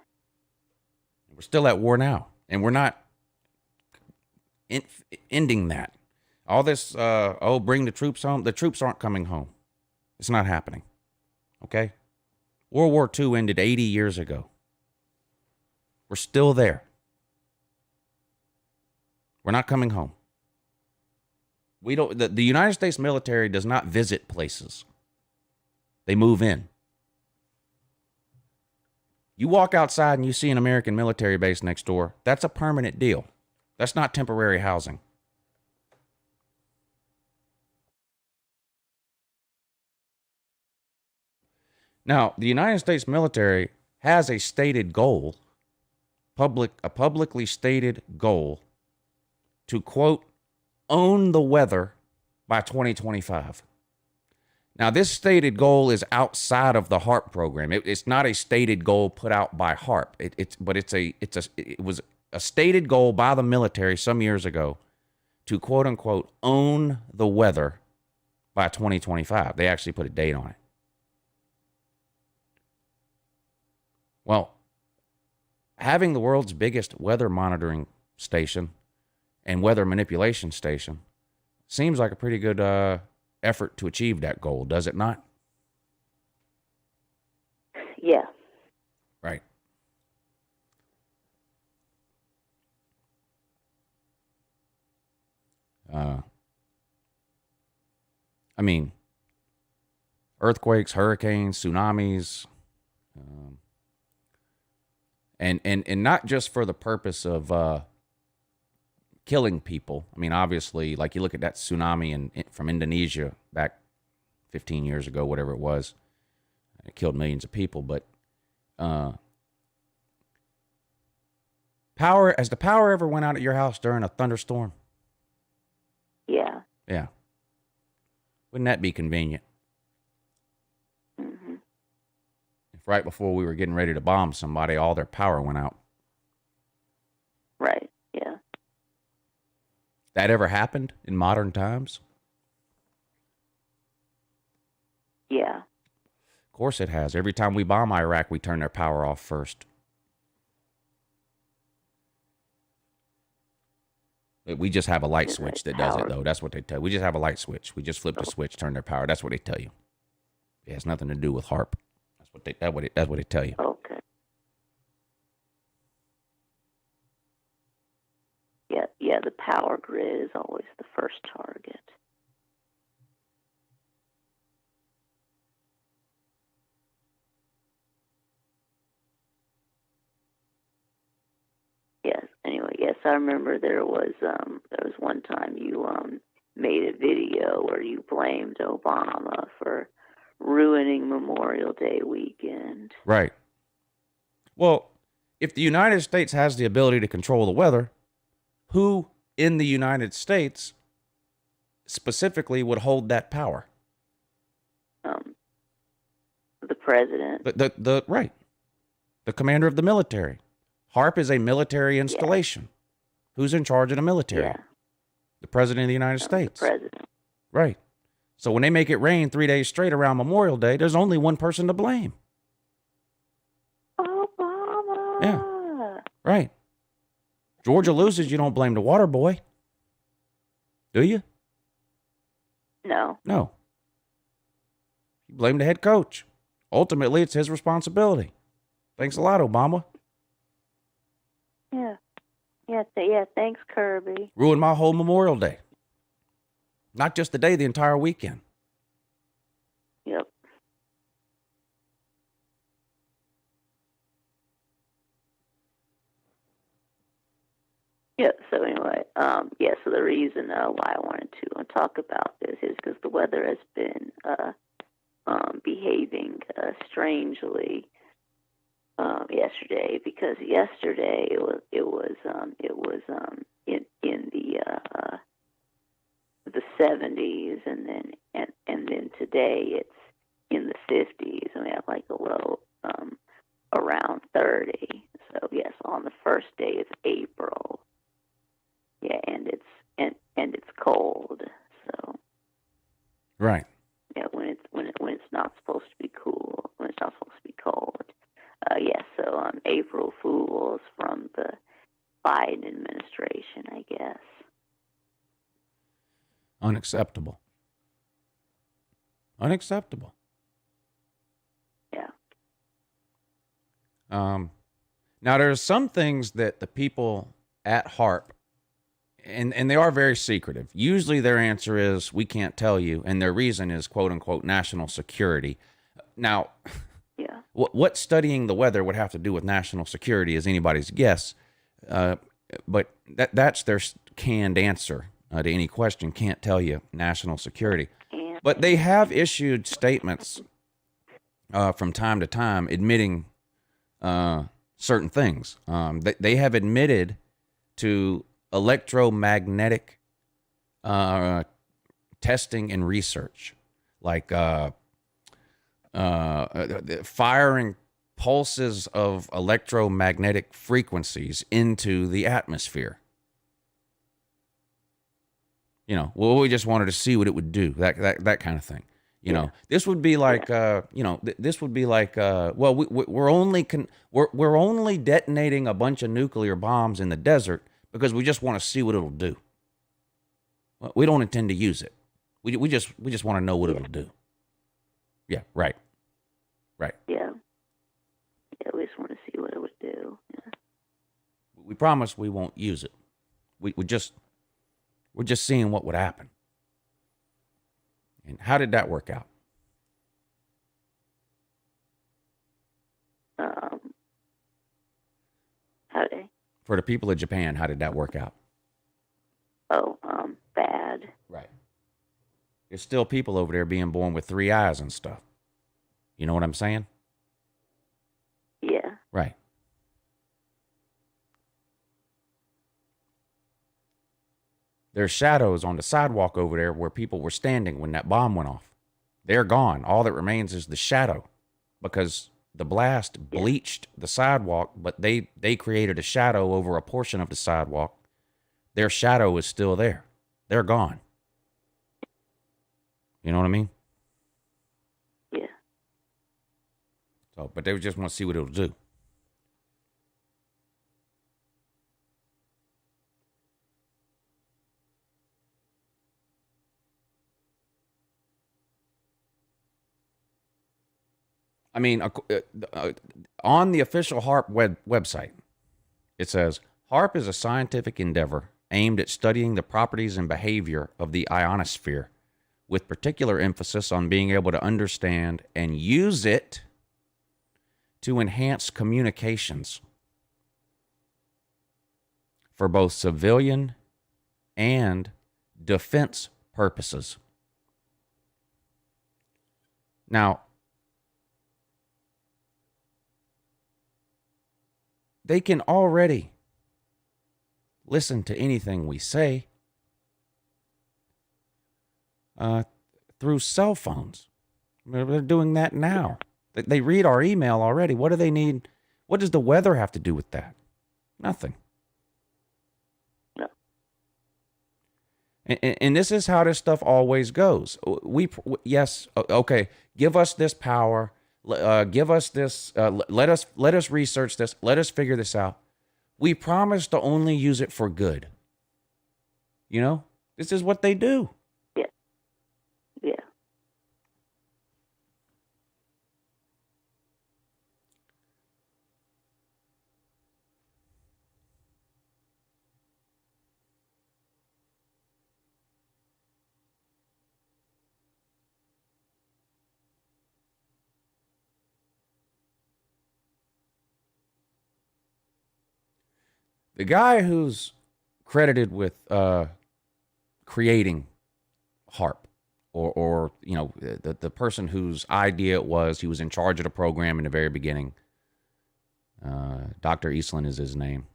We're still at war now, and we're not ending that. All this, bring the troops home. The troops aren't coming home. It's not happening. Okay? World War II ended 80 years ago. We're still there. We're not coming home. We don't. The United States military does not visit places. They move in. You walk outside and you see an American military base next door. That's a permanent deal. That's not temporary housing. Now, the United States military has a stated goal, a publicly stated goal to, quote, own the weather by 2025. Now, this stated goal is outside of the HAARP program. It's not a stated goal put out by HAARP. It was a stated goal by the military some years ago to, quote unquote, own the weather by 2025. They actually put a date on it. Well, having the world's biggest weather monitoring station and weather manipulation station seems like a pretty good effort to achieve that goal, does it not? Yeah. Right. I mean, earthquakes, hurricanes, tsunamis, and not just for the purpose of killing people. I mean, obviously, like you look at that tsunami from Indonesia back 15 years ago, whatever it was, it killed millions of people. But has the power ever went out at your house during a thunderstorm? Yeah. Yeah. Wouldn't that be convenient? Mm-hmm. If right before we were getting ready to bomb somebody, all their power went out. Right. Yeah. That ever happened in modern times? Yeah. Of course it has. Every time we bomb Iraq, we turn their power off first. We just have a light switch that does it, though. That's what they tell you. We just have a light switch. We just flip the switch, turn their power. That's what they tell you. It has nothing to do with HAARP. That's what they tell you. Okay. Yeah, the power grid is always the first target. Yes. Anyway, yes, I remember there was one time you made a video where you blamed Obama for ruining Memorial Day weekend. Right. Well, if the United States has the ability to control the weather, who in the United States specifically would hold that power? The president. Right. The commander of the military. HAARP is a military installation. Yeah. Who's in charge of the military? Yeah. The president of the United States. The president. Right. So when they make it rain 3 days straight around Memorial Day, there's only one person to blame. Obama. Yeah. Right. Georgia loses, you don't blame the water boy. Do you? No. No. You blame the head coach. Ultimately, it's his responsibility. Thanks a lot, Obama. Yeah. Yeah, thanks, Kirby. Ruined my whole Memorial Day. Not just the day, the entire weekend. Yep. Yeah, so anyway, so the reason why I wanted to talk about this is because the weather has been behaving strangely yesterday, because yesterday it was in the 70s, and then today it's in the 50s, and we have like a low around 30. So yes, on the first day of April. Yeah, and it's cold. So right. Yeah, when it's not supposed to be cool, when it's not supposed to be cold. So April Fools from the Biden administration, I guess. Unacceptable. Unacceptable. Now, there's some things that the people at HAARP, and they are very secretive. Usually their answer is, we can't tell you, and their reason is, quote unquote, national security. Now, Yeah. what studying the weather would have to do with national security is anybody's guess. But that's their canned answer to any question. Can't tell you national security. But they have issued statements from time to time admitting certain things. They have admitted to electromagnetic testing and research, like firing pulses of electromagnetic frequencies into the atmosphere. You know, well, we just wanted to see what it would do, that kind of thing. You know, this would be like, this would be like, well, we're only detonating a bunch of nuclear bombs in the desert because we just want to see what it'll do. We don't intend to use it. We just want to know what it'll do. Yeah, right. Yeah. Yeah, we just want to see what it would do. Yeah. We promise we won't use it. We're just seeing what would happen. And how did that work out? How did they? For the people of Japan, how did that work out? Oh, bad. Right. There's still people over there being born with 3 eyes and stuff. You know what I'm saying? Yeah. Right. There's shadows on the sidewalk over there where people were standing when that bomb went off. They're gone. All that remains is the shadow, because the blast bleached the sidewalk, but they created a shadow over a portion of the sidewalk. Their shadow is still there. They're gone. You know what I mean? Yeah. So, but they just want to see what it'll do. I mean, on the official HAARP website, it says, HAARP is a scientific endeavor aimed at studying the properties and behavior of the ionosphere, with particular emphasis on being able to understand and use it to enhance communications for both civilian and defense purposes. Now, they can already listen to anything we say through cell phones. They're doing that now. They read our email already. What do they need? What does the weather have to do with that? Nothing. No. And this is how this stuff always goes. Yes, okay, give us this power. Give us this. Let us research this. Let us figure this out. We promise to only use it for good. You know, this is what they do. Yeah. Yeah. The guy who's credited with creating HAARP, or you know, the person whose idea it was, he was in charge of the program in the very beginning. Dr. Eastland is his name.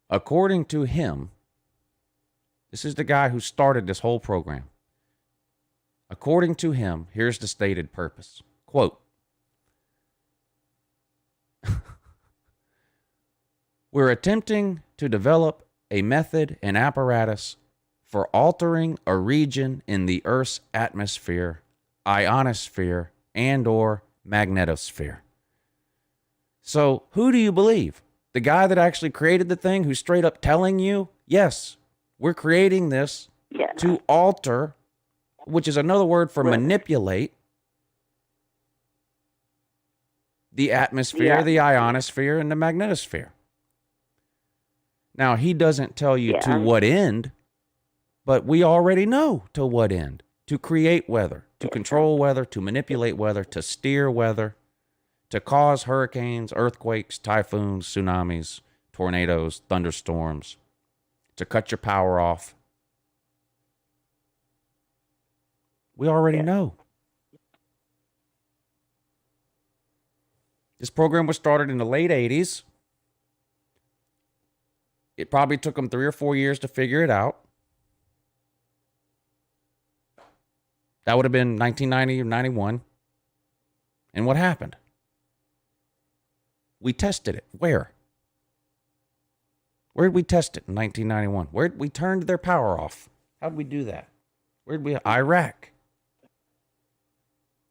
According to him, this is the guy who started this whole program. According to him, here's the stated purpose. Quote, we're attempting to develop a method and apparatus for altering a region in the Earth's atmosphere, ionosphere, and or magnetosphere. So who do you believe? The guy that actually created the thing, who's straight up telling you, yes, we're creating this to alter, which is another word for manipulate, The atmosphere, the ionosphere, and the magnetosphere. Now, he doesn't tell you to what end, but we already know to what end. To create weather, to control weather, to manipulate weather, to steer weather, to cause hurricanes, earthquakes, typhoons, tsunamis, tornadoes, thunderstorms, to cut your power off. We already know. This program was started in the late 80s. It probably took them 3 or 4 years to figure it out. That would have been 1990 or 91. And what happened? We tested it. Where? Where did we test it in 1991? Where we turned their power off? How did we do that? Where did we? Iraq.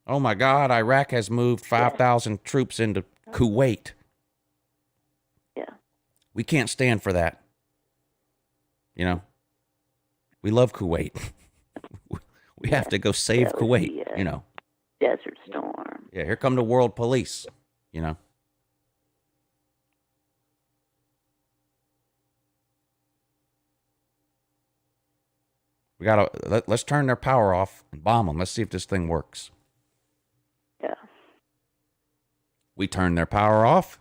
Oh my God, Iraq has moved 5,000 troops into Kuwait. Yeah. We can't stand for that. You know, we love Kuwait. We have to go save Kuwait, you know. Desert Storm. Yeah, here come the world police, you know. We gotta let's turn their power off and bomb them. Let's see if this thing works. Yeah. We turned their power off.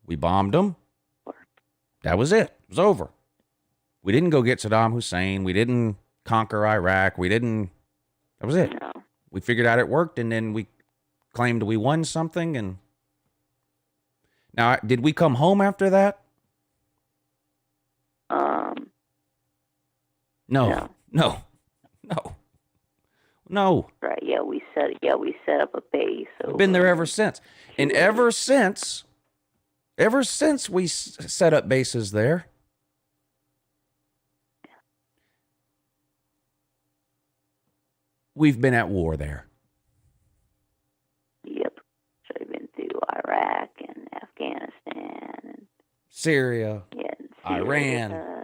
We bombed them. That was it. It was over. We didn't go get Saddam Hussein. We didn't conquer Iraq. That was it. No. We figured out it worked, and then we claimed we won something. And now, did we come home after that? No. Right. Yeah, we set up a base. We've been there ever since, and ever since we set up bases there. We've been at war there. Yep. So we've been through Iraq and Afghanistan and Syria, and Iran. Iran.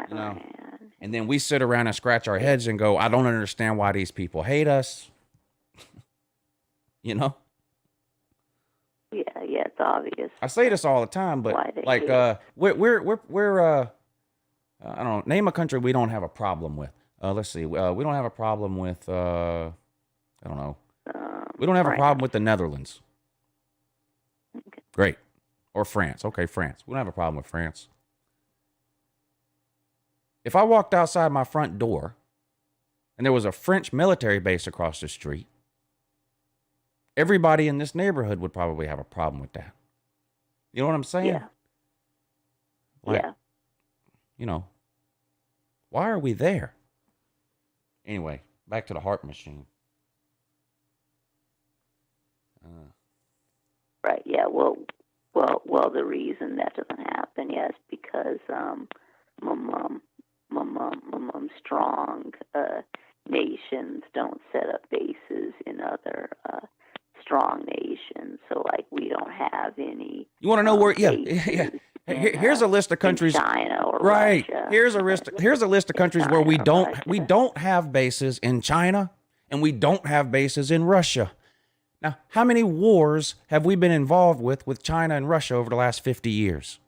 You know, and then we sit around and scratch our heads and go, I don't understand why these people hate us. You know? Yeah, it's obvious. I say this all the time, but like we're I don't know, name a country we don't have a problem with. Let's see. We don't have a problem with, I don't know. We don't have a problem with the Netherlands. Okay. Great. Or France. Okay, France. We don't have a problem with France. If I walked outside my front door and there was a French military base across the street, everybody in this neighborhood would probably have a problem with that. You know what I'm saying? Yeah. Like, you know, why are we there? Anyway, back to the HAARP machine. Right. Yeah. Well. The reason that doesn't happen, yes, because strong nations don't set up bases in other strong nations. So, like, we don't have any. You want to know where? Yeah. Here's a list of countries. China or right. Russia. Here's a list of countries where we don't have bases in China and we don't have bases in Russia. Now, how many wars have we been involved with China and Russia over the last 50 years?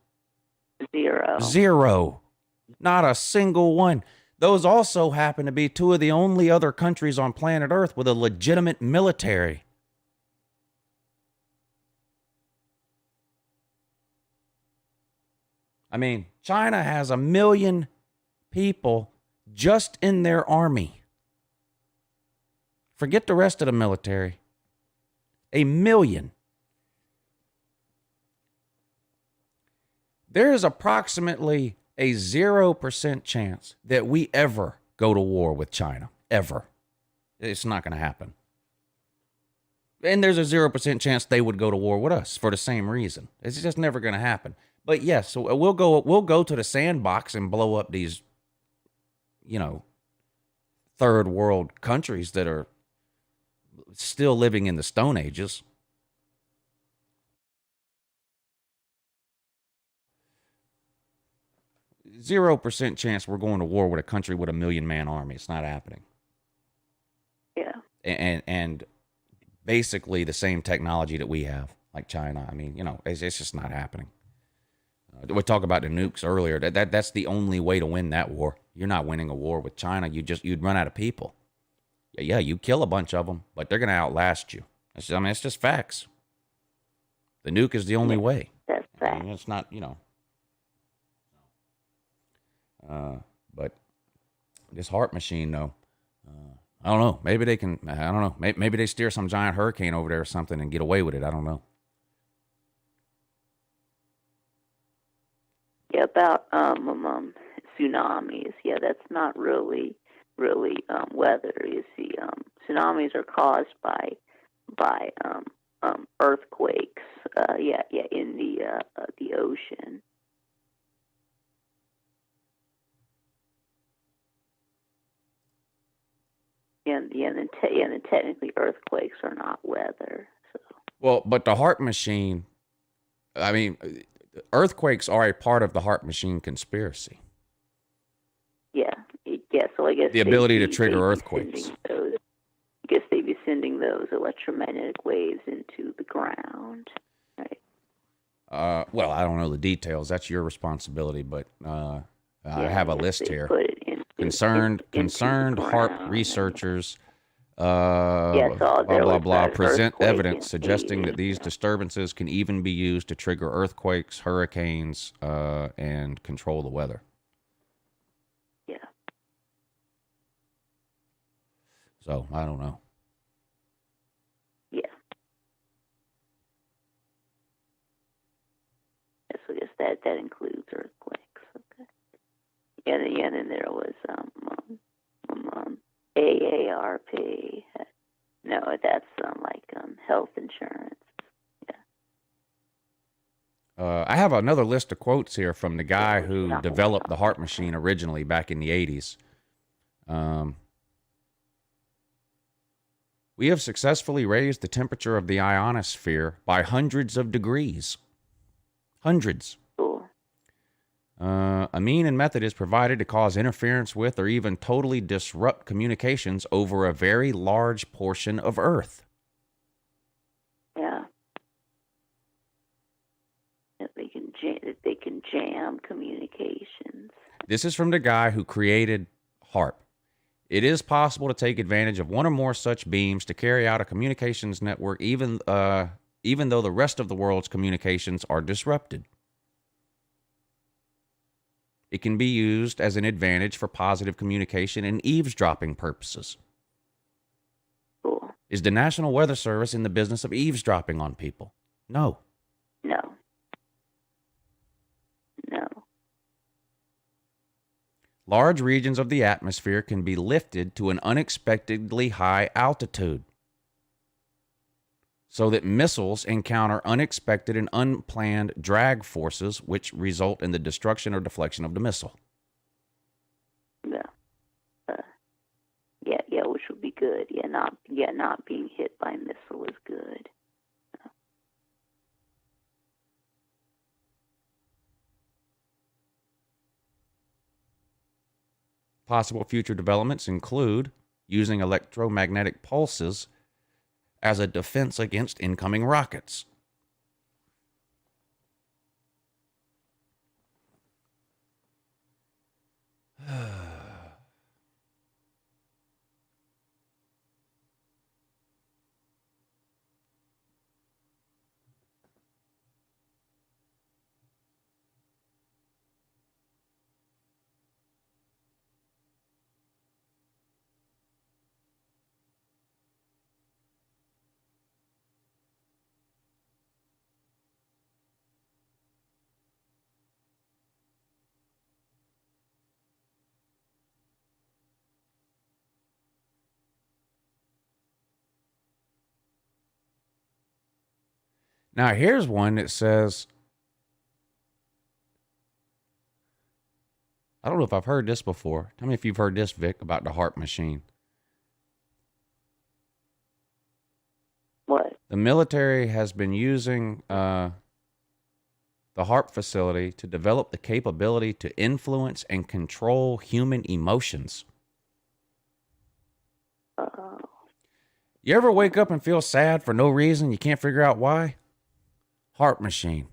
Zero. Not a single one. Those also happen to be two of the only other countries on planet Earth with a legitimate military. I mean, China has 1 million people just in their army. Forget the rest of the military. 1 million. There is approximately a 0% chance that we ever go to war with China. Ever. It's not going to happen. And there's a 0% chance they would go to war with us for the same reason. It's just never going to happen. But yes, so we'll go to the sandbox and blow up these, you know, third world countries that are still living in the Stone Ages. Zero % chance we're going to war with a country with 1 million man army. It's not happening. Yeah. And basically the same technology that we have. like China. I mean, it's just not happening. We talked about the nukes earlier. That's the only way to win that war. You're not winning a war with China. You'd run out of people. Yeah, you kill a bunch of them, but they're going to outlast you. It's just facts. The nuke is the only way. That's fact. It's not, but this HAARP machine, though, I don't know. Maybe they can. I don't know. Maybe they steer some giant hurricane over there or something and get away with it. I don't know. Yeah, about tsunamis. Yeah, that's not really weather. You see, tsunamis are caused by earthquakes. In the ocean. And then technically earthquakes are not weather. So. Well, but the HAARP machine, I mean, earthquakes are a part of the HAARP machine conspiracy. Yeah. So I guess the ability to trigger earthquakes. I guess they'd be sending those electromagnetic waves into the ground, right? Well, I don't know the details. That's your responsibility, but I have a list here. Concerned HAARP researchers, blah, blah, present evidence suggesting that these disturbances can even be used to trigger earthquakes, hurricanes, and control the weather. Yeah. So, I don't know. Yeah. So I guess that includes earthquakes. Okay. And then there was AARP. No, that's health insurance. Yeah. I have another list of quotes here from the guy who developed the HAARP machine originally back in the 80s. We have successfully raised the temperature of the ionosphere by hundreds of degrees. Hundreds. Cool. A mean and method is provided to cause interference with or even totally disrupt communications over a very large portion of Earth. Yeah. They can jam communications. This is from the guy who created HAARP. It is possible to take advantage of one or more such beams to carry out a communications network, even though the rest of the world's communications are disrupted. It can be used as an advantage for positive communication and eavesdropping purposes. Cool. Is the National Weather Service in the business of eavesdropping on people? No. No. Large regions of the atmosphere can be lifted to an unexpectedly high altitude so that missiles encounter unexpected and unplanned drag forces which result in the destruction or deflection of the missile. Yeah, which would be good. Not being hit by a missile is good. Possible future developments include using electromagnetic pulses as a defense against incoming rockets. Now, here's one that says, I don't know if I've heard this before. Tell me if you've heard this, Vic, about the HAARP machine. What? The military has been using the HAARP facility to develop the capability to influence and control human emotions. Uh-oh. You ever wake up and feel sad for no reason? You can't figure out why? HAARP machine.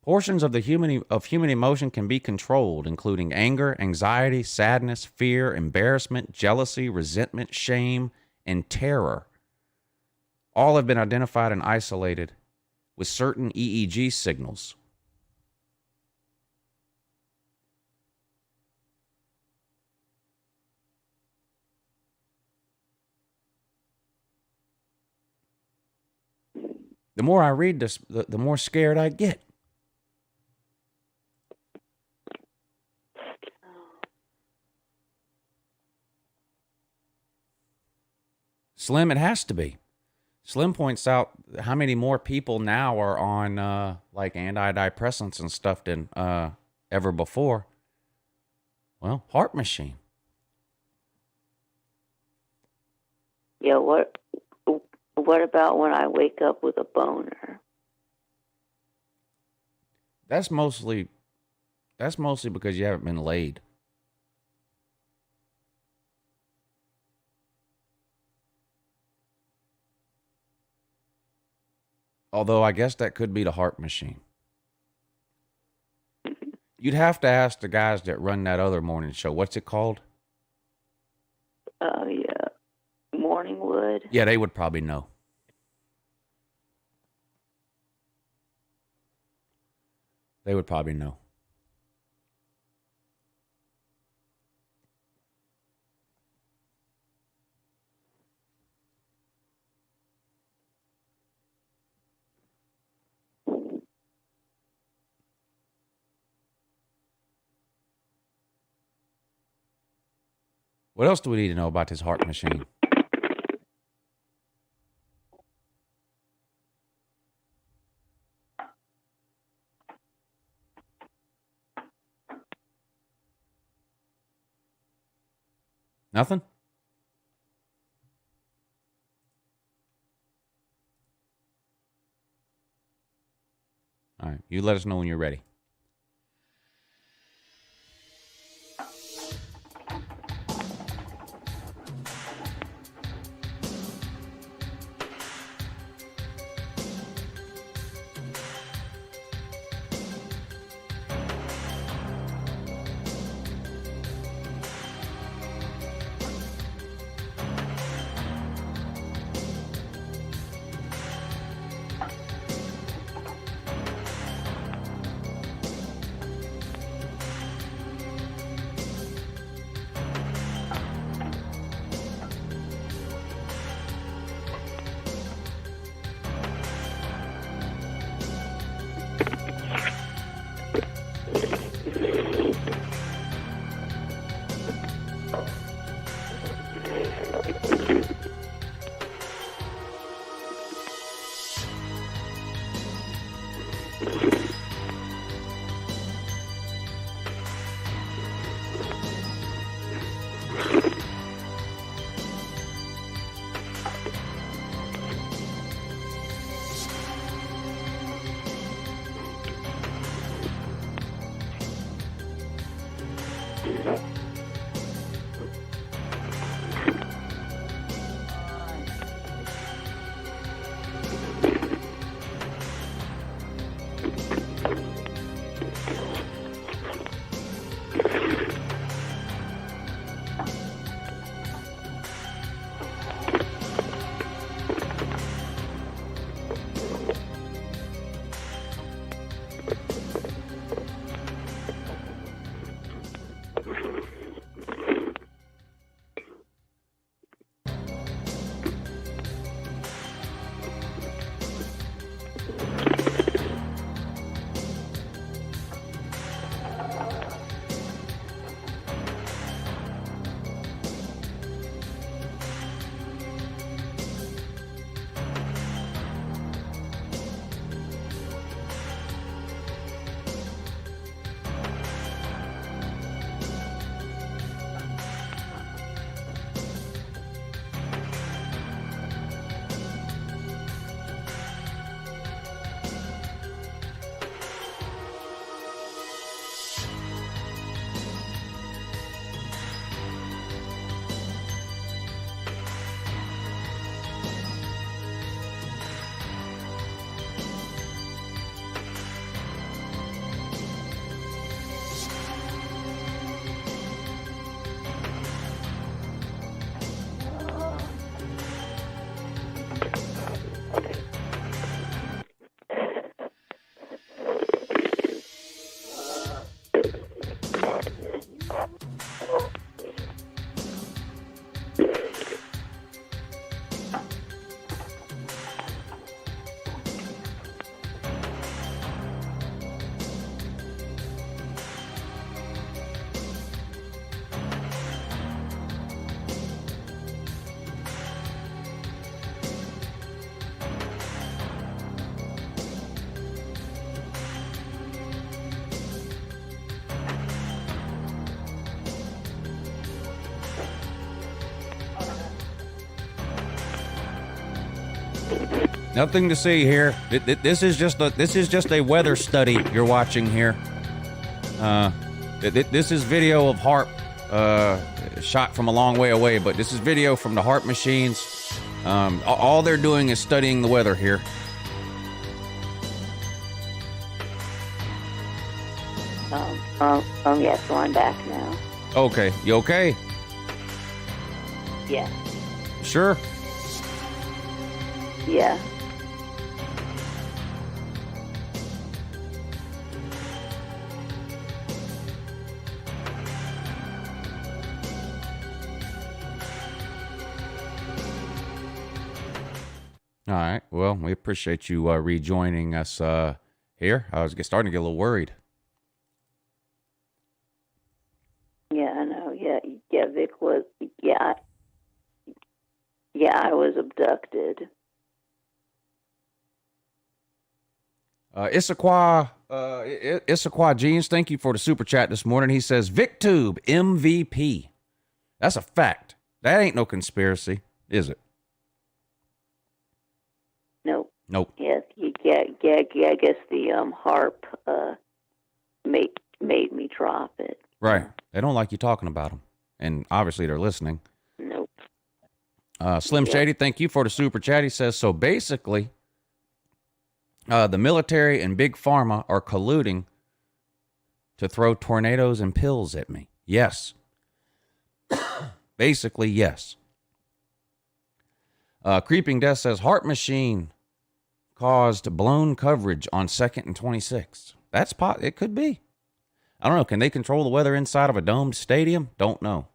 Portions of human emotion can be controlled, including anger, anxiety, sadness, fear, embarrassment, jealousy, resentment, shame, and terror. All have been identified and isolated with certain EEG signals. The more I read this, the more scared I get. Slim, it has to be. Slim points out how many more people now are on like antidepressants and stuff than ever before. Well, HAARP machine. Yeah, what about when I wake up with a boner? That's mostly because you haven't been laid. Although I guess that could be the HAARP machine. You'd have to ask the guys that run that other morning show. What's it called? Yeah, Morningwood. Yeah, they would probably know. They would probably know. What else do we need to know about this HAARP machine? Nothing? All right, you let us know when you're ready. Nothing to see here. This is just a weather study you're watching here. This is video of HAARP shot from a long way away, but this is video from the HAARP machines. All they're doing is studying the weather here. Yeah, so I'm back now. Okay, you okay? Yeah. Sure. Yeah. All right. Well, we appreciate you rejoining us here. I was starting to get a little worried. Yeah, I know. Yeah, Vic was. Yeah, I was abducted. Issaquah Jeans, thank you for the super chat this morning. He says, VikTube MVP. That's a fact. That ain't no conspiracy, is it? Nope. Nope. Yeah. I guess the HAARP made me drop it. Right. They don't like you talking about them, and obviously they're listening. Nope. Slim Shady, thank you for the super chat. He says, so basically, the military and Big Pharma are colluding to throw tornadoes and pills at me. Yes. Basically, yes. Creeping Death says, HAARP machine caused blown coverage on 2nd and 26th. It could be. I don't know. Can they control the weather inside of a domed stadium? Don't know.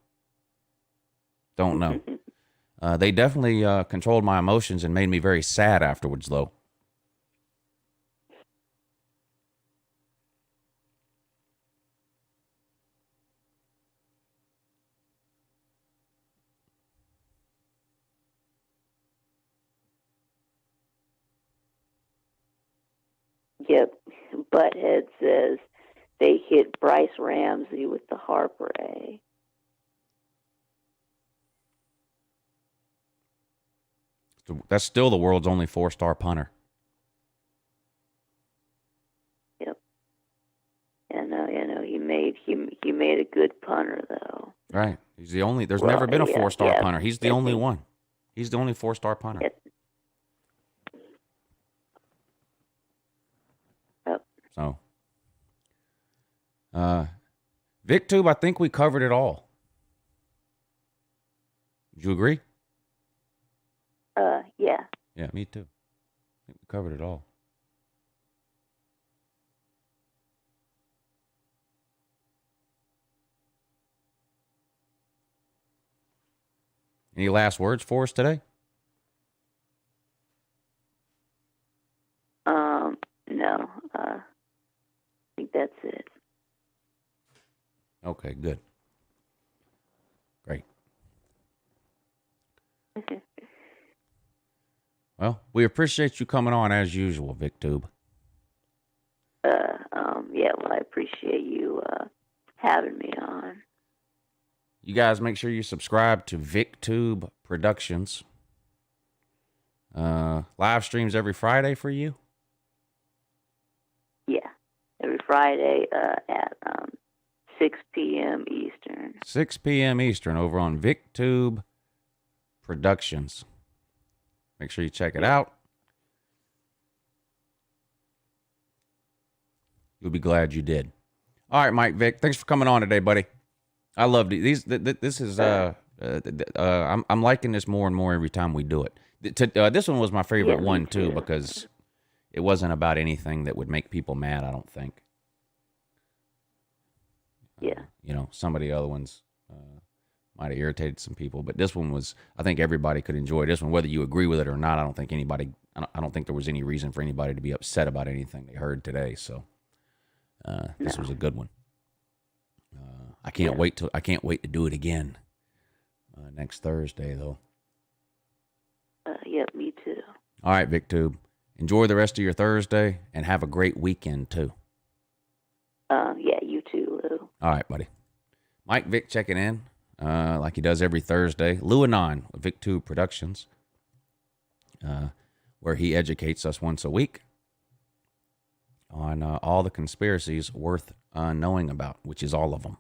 They definitely controlled my emotions and made me very sad afterwards, though. Yep. Butthead says they hit Bryce Ramsey with the HAARP ray. That's still the world's only 4-star punter. Yep. I know. He made a good punter though. Right. He's the only. There's never been a 4-star punter. He's the only one. He's the only 4-star punter. Yep. So, VikTube, I think we covered it all. Would you agree? Yeah. Yeah, me too. I think we covered it all. Any last words for us today? No. I think that's it. Okay, good. Great. Well, we appreciate you coming on as usual, VikTube. Yeah, well, I appreciate you having me on. You guys make sure you subscribe to VikTube Productions. Live streams every Friday for you? Yeah, every Friday at 6 p.m. Eastern. 6 p.m. Eastern over on VikTube Productions. Make sure you check it out. You'll be glad you did. All right, Mike Vick, thanks for coming on today, buddy. I loved these. This is I'm liking this more and more every time we do it. This one was my favorite one too because it wasn't about anything that would make people mad. I don't think. Yeah. Some of the other ones might have irritated some people, but this one was. I think everybody could enjoy this one, whether you agree with it or not. I don't think anybody. I don't think there was any reason for anybody to be upset about anything they heard today. So this was a good one. I can't wait to do it again next Thursday, though. Yeah, me too. All right, VikTube. Enjoy the rest of your Thursday and have a great weekend too. Yeah, you too, Lou. All right, buddy. Mike Vick checking in like he does every Thursday. LouAnon with VikTube Productions. where he educates us once a week on all the conspiracies worth knowing about, which is all of them,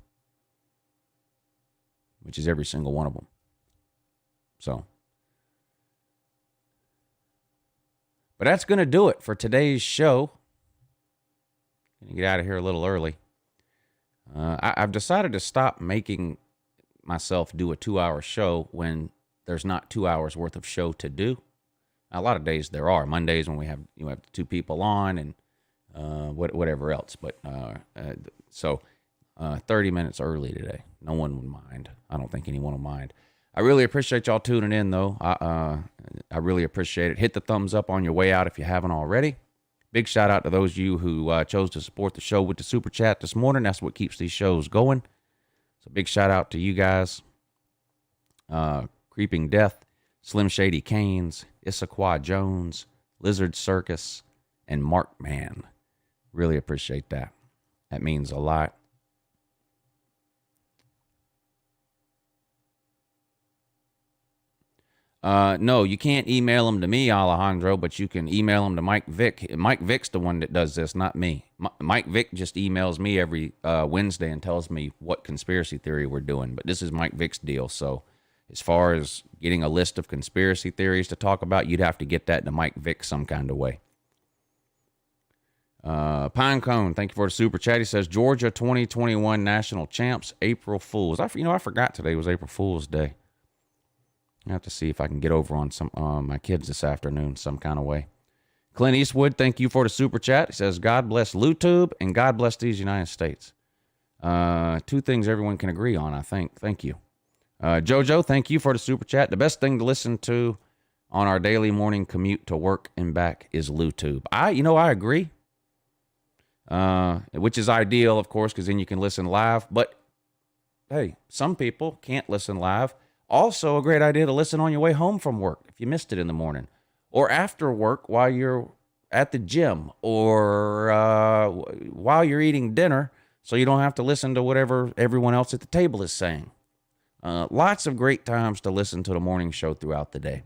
which is every single one of them. So, but that's going to do it for today's show. Gonna get out of here a little early. I've decided to stop making myself do a 2-hour show when there's not 2 hours worth of show to do. A lot of days there are. Mondays when we have 2 people on and whatever else. But so 30 minutes early today. No one would mind. I don't think anyone will mind. I really appreciate y'all tuning in, though. I really appreciate it. Hit the thumbs up on your way out if you haven't already. Big shout out to those of you who chose to support the show with the super chat this morning. That's what keeps these shows going. So big shout out to you guys. Creeping Death, Slim Shady Canes, Issaquah Jones, Lizard Circus, and Mark Man. Really appreciate that. That means a lot. No, you can't email them to me, Alejandro, but you can email them to Mike Vick. Mike Vick's the one that does this, not me. Mike Vick just emails me every Wednesday and tells me what conspiracy theory we're doing. But this is Mike Vick's deal. So as far as getting a list of conspiracy theories to talk about, you'd have to get that to Mike Vick some kind of way. Pinecone, thank you for the super chat. He says, Georgia 2021 national champs, April Fools. I forgot today was April Fool's Day. I have to see if I can get over on some my kids this afternoon some kind of way. Clint Eastwood, thank you for the super chat. He says, God bless LouTube and God bless these United States. 2 things everyone can agree on, I think. Thank you. Jojo, thank you for the super chat. The best thing to listen to on our daily morning commute to work and back is LouTube. I agree. Which is ideal, of course, because then you can listen live. But, hey, some people can't listen live. Also, a great idea to listen on your way home from work if you missed it in the morning, or after work while you're at the gym, or while you're eating dinner, so you don't have to listen to whatever everyone else at the table is saying. Lots of great times to listen to the morning show throughout the day.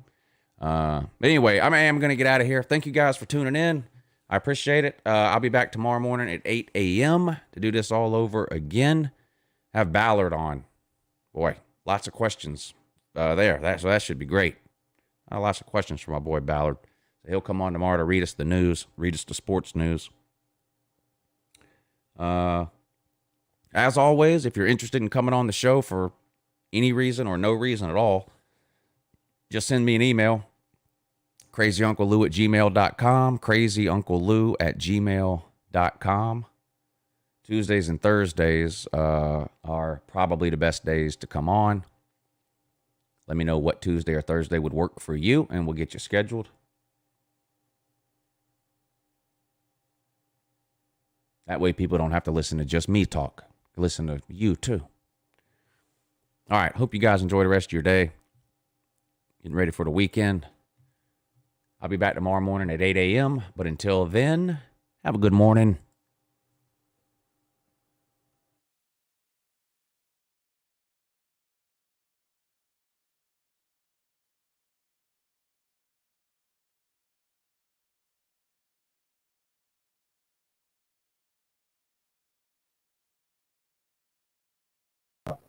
But anyway, I am going to get out of here. Thank you guys for tuning in. I appreciate it. I'll be back tomorrow morning at 8 a.m. to do this all over again. Have Ballard on. Boy. Lots of questions there. So that should be great. Lots of questions from my boy Ballard. He'll come on tomorrow to read us the news, read us the sports news. As always, if you're interested in coming on the show for any reason or no reason at all, just send me an email. crazyunclelou@gmail.com. crazyunclelou@gmail.com. Tuesdays and Thursdays are probably the best days to come on. Let me know what Tuesday or Thursday would work for you, and we'll get you scheduled. That way people don't have to listen to just me talk. Listen to you, too. All right, hope you guys enjoy the rest of your day. Getting ready for the weekend. I'll be back tomorrow morning at 8 a.m., but until then, have a good morning.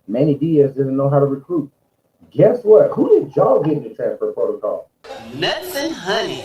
Manny Diaz didn't know how to recruit. Guess what? Who did y'all get in the transfer protocol? Nuts and honey.